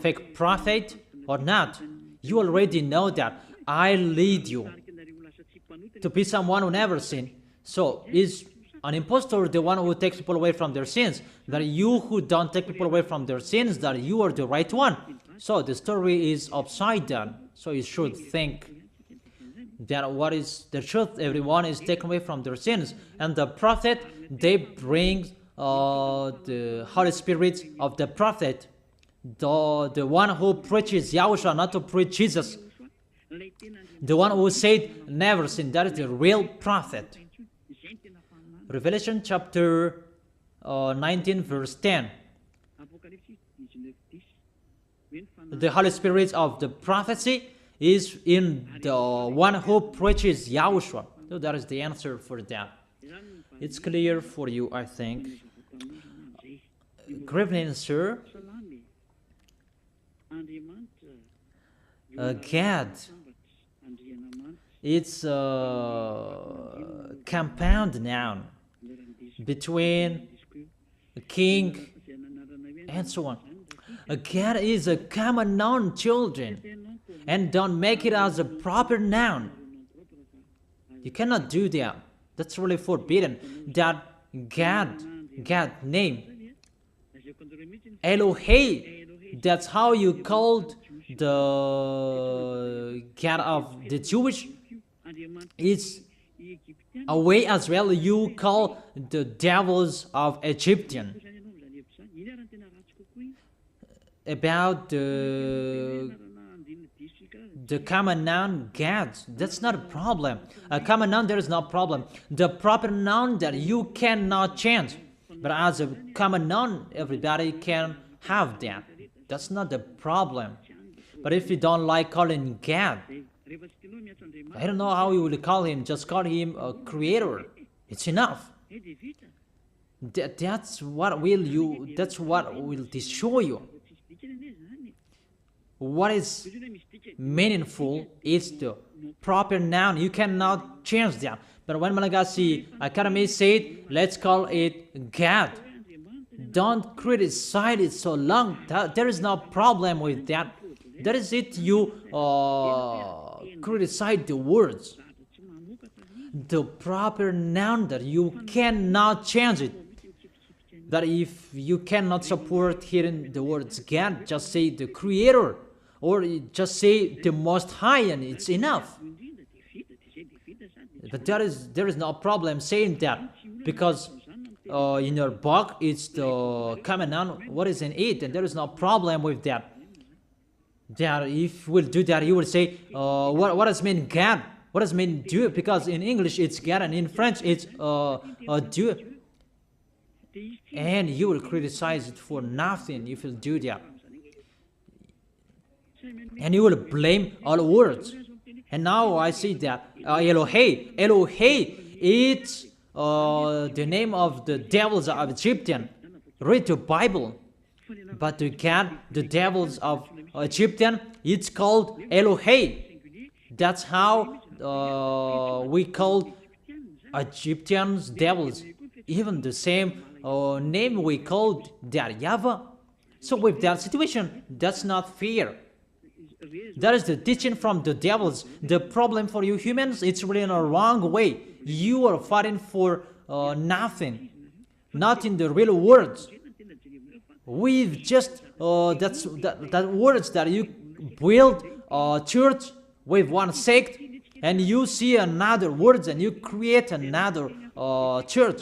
fake prophet or not. You already know that I lead you to be someone who never sinned. So is an impostor the one who takes people away from their sins? That you who don't take people away from their sins, that you are the right one. So the story is upside down. So you should think that what is the truth? Everyone is taken away from their sins, and the prophet, they bring the Holy Spirit of the prophet, the one who preaches YAHOSHUAH, not to preach Jesus, the one who said never sin. That is the real prophet. Revelation chapter 19 verse 10. The Holy Spirit of the prophecy is in the one who preaches YAHOSHUAH. So that is the answer for that. It's clear for you, I think. Good evening, sir. Gad. It's a compound noun between a king and so on. A Gad is a common noun, children, and don't make it as a proper noun. You cannot do that. That's really forbidden. That Gad name, Elohei, that's how you called the God of the Jewish. It's a way as well you call the devils of Egyptian. About the common noun Gad, that's not a problem. A common noun, there is no problem. The proper noun that you cannot change, but as a common noun, everybody can have that. That's not the problem. But if you don't like calling Gad, I don't know how you would call him. Just call him a creator. It's enough. That's what will destroy you. What is meaningful is the proper noun. You cannot change that. But when Malagasy Academy said, let's call it Gad, don't criticize it so long. There is no problem with that. That is it. You criticize the words. The proper noun that you cannot change it. That if you cannot support hearing the words God, just say the Creator, or just say the Most High, and it's enough. But there is no problem saying that, because in your book it's the common noun what is in it, and there is no problem with that. That if we'll do that, you will say what does mean God? What does mean Dieu? Because in English it's God, and in French it's Dieu. And you will criticize it for nothing if you do that. And you will blame all words. And now I see that Elohei, it's the name of the devils of Egyptian. Read the Bible. But to God, the devils of Egyptian, it's called Elohei. That's how we call Egyptians devils. Even the same name we called that YAHVAH. So with that situation, that's not fair. That is the teaching from the devils. The problem for you humans, it's really in a wrong way. You are fighting for nothing, not in the real words. We've just that words that you build a church with one sect, and you see another words and you create another church.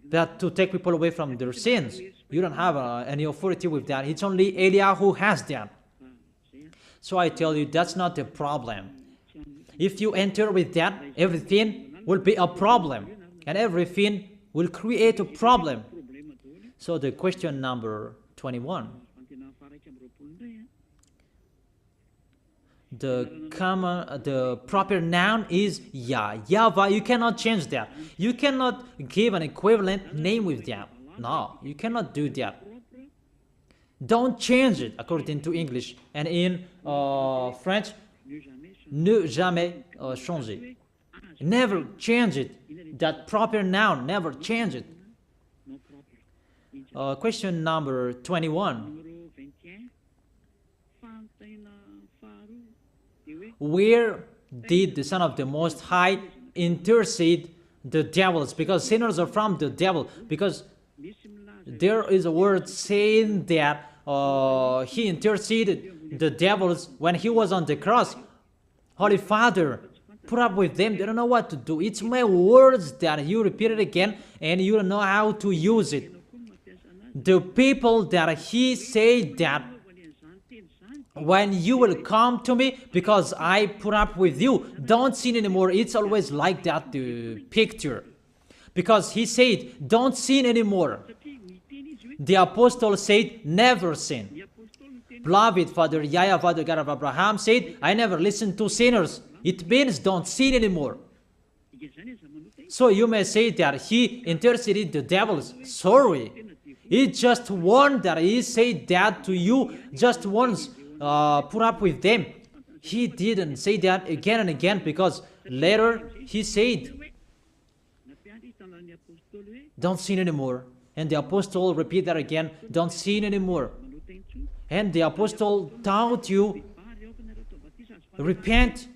That to take people away from their sins. You don't have any authority with that. It's only Eliah who has that. So I tell you, that's not the problem. If you enter with that, everything will be a problem, and everything will create a problem. So the question number 21. The proper noun is YAHVAH. You cannot change that. You cannot give an equivalent name with that. No, you cannot do that. Don't change it according to English. And in French, ne jamais changer. Never change it. That proper noun, never change it. Question number 21. Where did the Son of the Most High intercede the devils? Because sinners are from the devil. Because there is a word saying that he interceded the devils when he was on the cross. Holy Father, put up with them. They don't know what to do. It's my words that you repeat it again and you don't know how to use it. The people that he said that when you will come to me because I put up with you, don't sin anymore. It's always like that, the picture. Because he said, don't sin anymore. The apostle said, never sin. Beloved Father YAHVAH, the God of Abraham, said, I never listen to sinners. It means don't sin anymore. So you may say that he interceded the devils. Sorry. It's just one that he said that to you just once. Put up with them. He didn't say that again and again because later he said, don't sin anymore. And the apostle repeat that again, don't sin anymore. And the apostle taught you, repent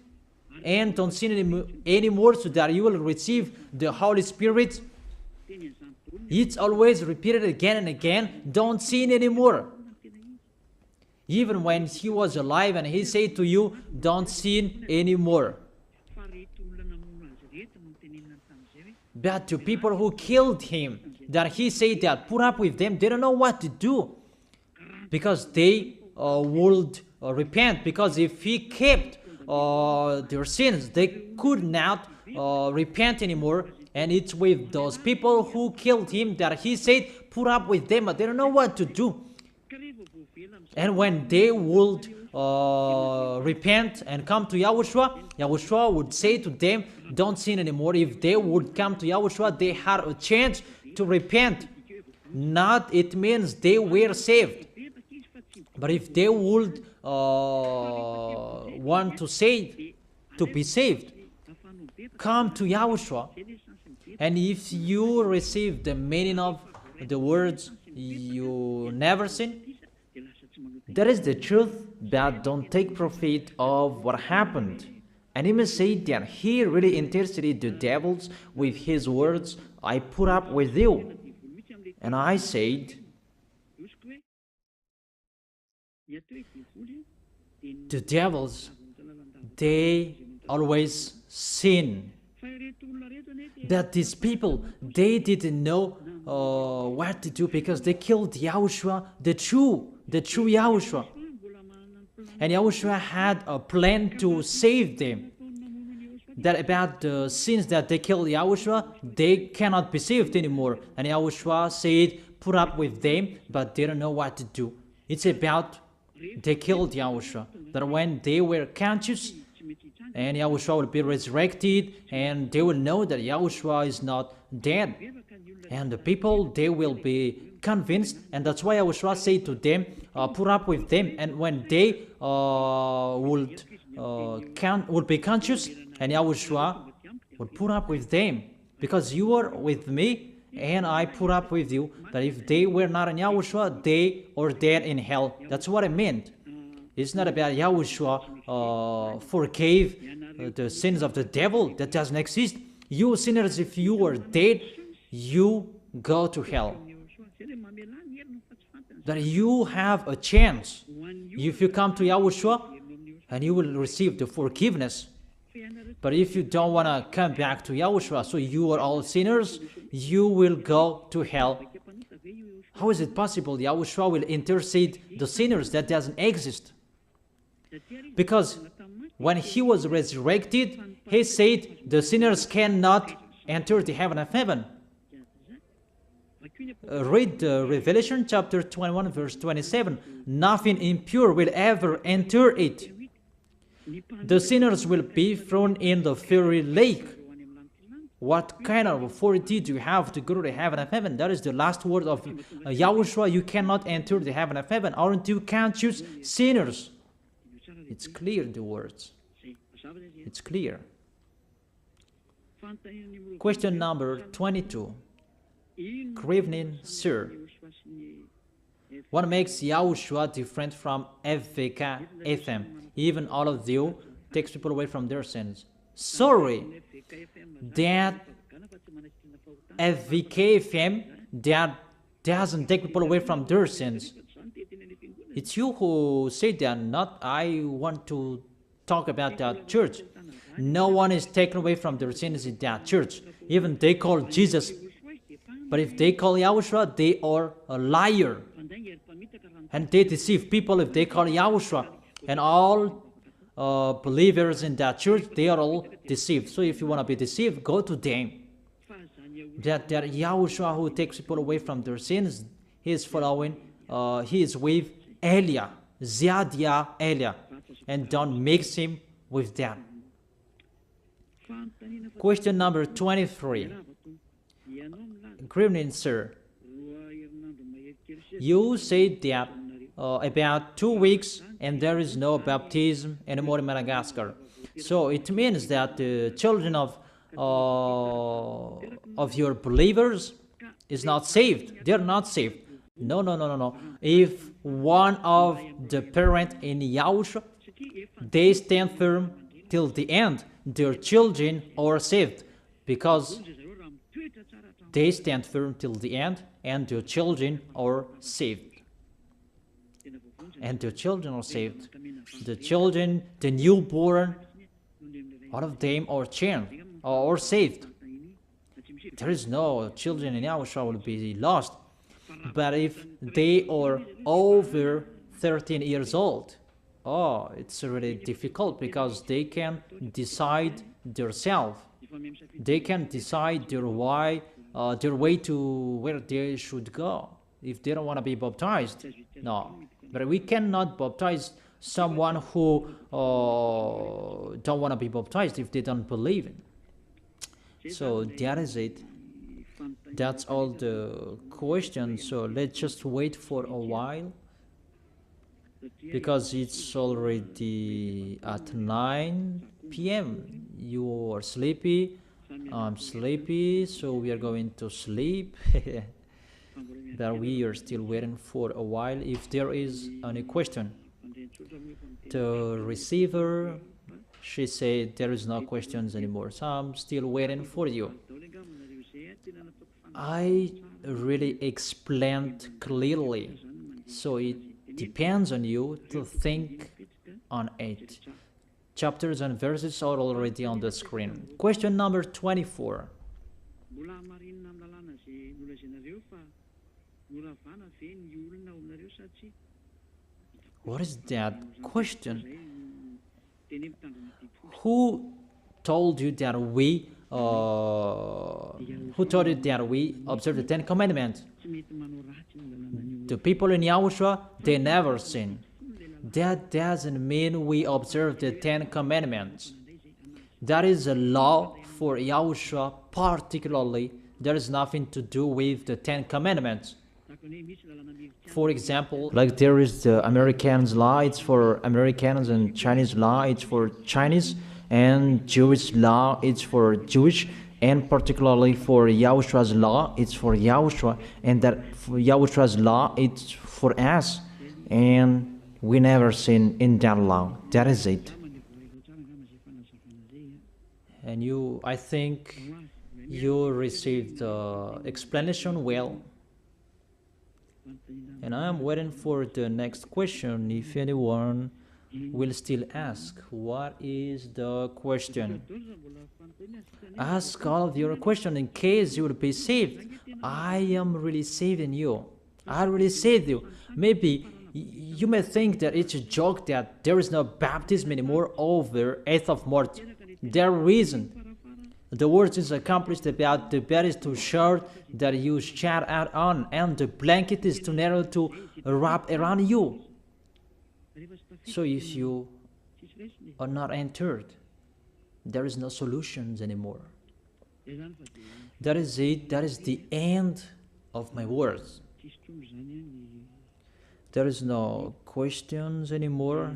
and don't sin anymore so that you will receive the Holy Spirit. It's always repeated again and again, don't sin anymore. Even when he was alive and he said to you, don't sin anymore. But to people who killed him, that he said that, put up with them, they don't know what to do. Because they would repent. Because if he kept their sins, they could not repent anymore. And it's with those people who killed him that he said, put up with them, but they don't know what to do. And when they would repent and come to YAHOSHUAH, YAHOSHUAH would say to them, don't sin anymore. If they would come to YAHOSHUAH, they had a chance to repent. Not it means they were saved. But if they would want to be saved, come to YAHOSHUAH. And if you receive the meaning of the words, you never sin, that is the truth, but don't take profit of what happened. And he may say that he really interceded the devils with his words, I put up with you. And I said, the devils, they always sin. That these people, they didn't know what to do because they killed YAHOSHUAH, the true YAHOSHUAH. And YAHOSHUAH had a plan to save them. That about the sins that they killed YAHOSHUAH, they cannot be saved anymore. And YAHOSHUAH said, put up with them, but they don't know what to do. It's about they killed YAHOSHUAH. That when they were conscious, and YAHOSHUAH will be resurrected, and they will know that YAHOSHUAH is not dead. And the people, they will be convinced, and that's why YAHOSHUAH said to them, put up with them. And when they would be conscious, and YAHOSHUAH would put up with them, because you are with me, and I put up with you. But if they were not in YAHOSHUAH, they are dead in hell. That's what I meant. It's not about YAHOSHUAH forgave the sins of the devil. That doesn't exist. You sinners, if you are dead, you go to hell. That you have a chance. If you come to YAHOSHUAH, and you will receive the forgiveness. But if you don't want to come back to YAHOSHUAH, so you are all sinners, you will go to hell. How is it possible YAHOSHUAH will intercede the sinners? That doesn't exist. Because when he was resurrected, he said the sinners cannot enter the heaven of heaven. Read Revelation chapter 21 verse 27. Nothing impure will ever enter it. The sinners will be thrown in the fiery lake. What kind of authority do you have to go to the heaven of heaven? That is the last word of Yahushua. You cannot enter the heaven of heaven, or you can't choose sinners. It's clear, the words. It's clear. Question number 22. Good evening, sir. What makes Yahushua different from FVK FM? Even all of you takes people away from their sins. Sorry, that FVK FM that doesn't take people away from their sins. It's you who say that, not I want to talk about that church. No one is taken away from their sins in that church. Even they call Jesus. But if they call Yahushua, they are a liar. And they deceive people if they call Yahushua. And all believers in that church, they are all deceived. So if you want to be deceived, go to them. That Yahushua who takes people away from their sins, he is following, he is with Elia, Ziadia Elia. And don't mix him with them. Question number 23. Good evening, sir. You said that about 2 weeks and there is no baptism anymore in Madagascar. So it means that the children of your believers is not saved. They're not saved. No. If one of the parents in Yahushua, they stand firm till the end, their children are saved, because they stand firm till the end and their children are saved. And their children are saved. The children, the newborn, all of them are changed or saved. There is no children in Yahushua will be lost. But if they are over 13 years old, it's really difficult, because they can decide themselves. They can decide their way to where they should go. If they don't want to be baptized, no. But we cannot baptize someone who don't want to be baptized if they don't believe it. So that is it. That's all the questions. So let's just wait for a while, because it's already at 9 p.m. You are sleepy, I'm sleepy, so we are going to sleep. But we are still waiting for a while if there is any question. The receiver, she said there is no questions anymore, so I'm still waiting for you. I really explained clearly, so it depends on you to think on it. Chapters and verses are already on the screen. Question number 24. What is that question? Who told you that we observe the 10 commandments? The people in Yahushua, they never sin. That doesn't mean we observe the 10 commandments. That is a law for Yahushua particularly. There is nothing to do with the 10 commandments. For example, like there is the Americans law, it's for Americans, and Chinese law, it's for Chinese, and Jewish law, it's for Jewish, and particularly for Yahushua's law, it's for Yahushua, and that for Yahushua's law, it's for us, and we never sin in that law. That is it. And I think you received the explanation well. And I am waiting for the next question. If anyone will still ask, what is the question? Ask all of your questions in case you will be saved. I am really saving you. I really saved you. Maybe you may think that it's a joke that there is no baptism anymore over 8th of March. There reason. The word is accomplished about the bed is too short that you shed out on, and the blanket is too narrow to wrap around you. So if you are not entered, there is no solutions anymore. That is it. That is the end of my words. There is no questions anymore.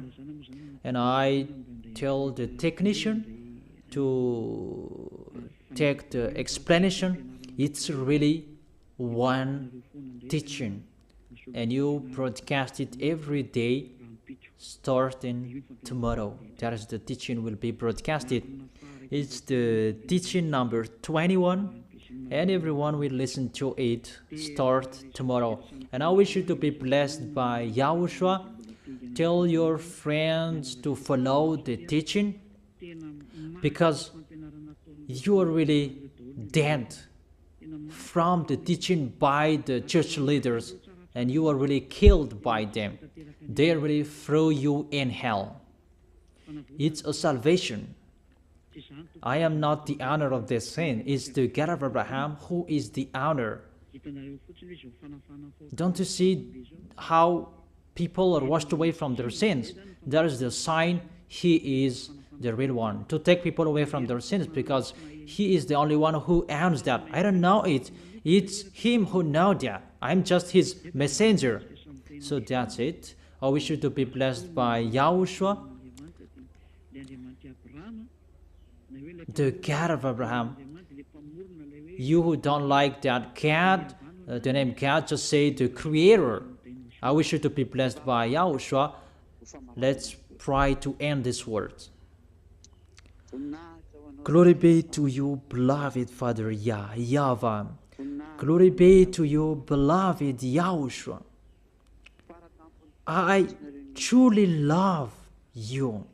And I tell the technician to take the explanation. It's really one teaching. And you broadcast it every day starting tomorrow. That is the teaching will be broadcasted. It's the teaching number 21, and everyone will listen to it start tomorrow. And I wish you to be blessed by YAHOSHUAH. Tell your friends to follow the teaching, because you are really dead from the teaching by the church leaders, and you are really killed by them. They really throw you in hell. It's a salvation. I am not the owner of this sin. It's the God of Abraham who is the owner. Don't you see how people are washed away from their sins? That is the sign He is the real one, to take people away from their sins, because He is the only one who owns that. I don't know it. It's Him who knows that. I'm just His messenger. So that's it. I wish you to be blessed by YAHOSHUAH, the God of Abraham. You who don't like that God, the name God, just say the Creator. I wish you to be blessed by YAHOSHUAH. Let's try to end this word. Glory be to you, beloved Father YAHVAH. Glory be to you, beloved YAHOSHUAH. I truly love you.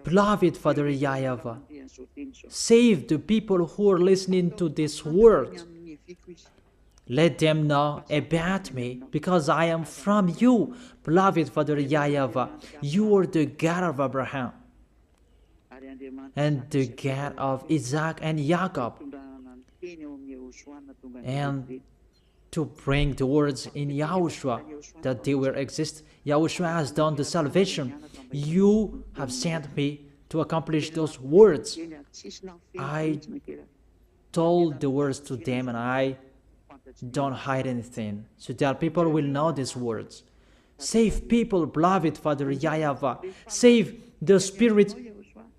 Beloved Father YAHVAH, save the people who are listening to this word. Let them know about me, because I am from you. Beloved Father YAHVAH, you are the God of Abraham and the God of Isaac and Jacob. And to bring the words in YAHOSHUAH that they will exist. YAHOSHUAH has done the salvation. You have sent me to accomplish those words. I told the words to them, and I don't hide anything, so that people will know these words. Save people, beloved Father YAHVAH. Save the spirits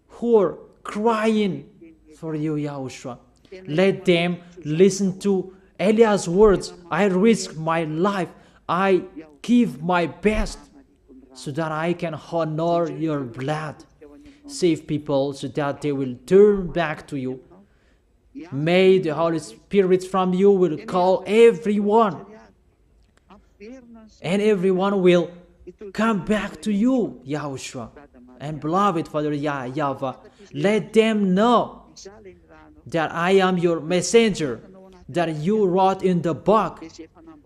who are crying for you, YAHOSHUAH. Let them listen to Eliah's words. I risk my life. I give my best so that I can honor your blood. Save people so that they will turn back to you. May the Holy Spirit from you will call everyone, and everyone will come back to you, YAHOSHUAH. And beloved Father YAHVAH, let them know that I am your messenger, that you wrote in the book,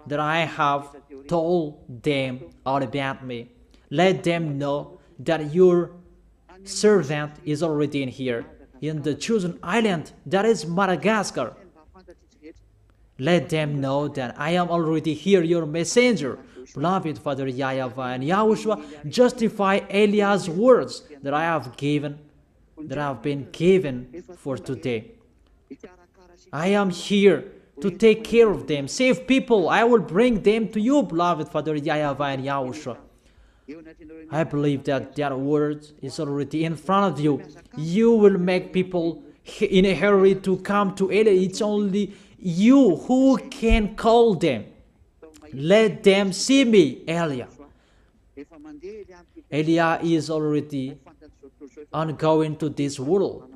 that I have told them all about me. Let them know that your servant is already in here, in the chosen island, that is Madagascar. Let them know that I am already here, your messenger. Beloved Father YAHVAH and YAHOSHUAH, justify Eliah's words that I have been given for today. I am here to take care of them. Save people. I will bring them to you, beloved Father YAHVAH and YAHOSHUAH. I believe that that word is already in front of you. You will make people in a hurry to come to Eliah. It's only you who can call them. Let them see me, Eliah. Eliah is already ongoing to this world,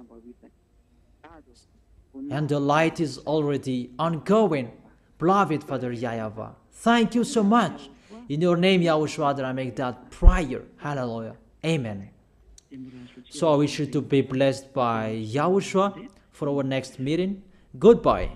and the light is already ongoing. Beloved Father YAHVAH, thank you so much. In your name, YAHOSHUAH, that I make that prayer. Hallelujah. Amen. So I wish you to be blessed by YAHOSHUAH for our next meeting. Goodbye.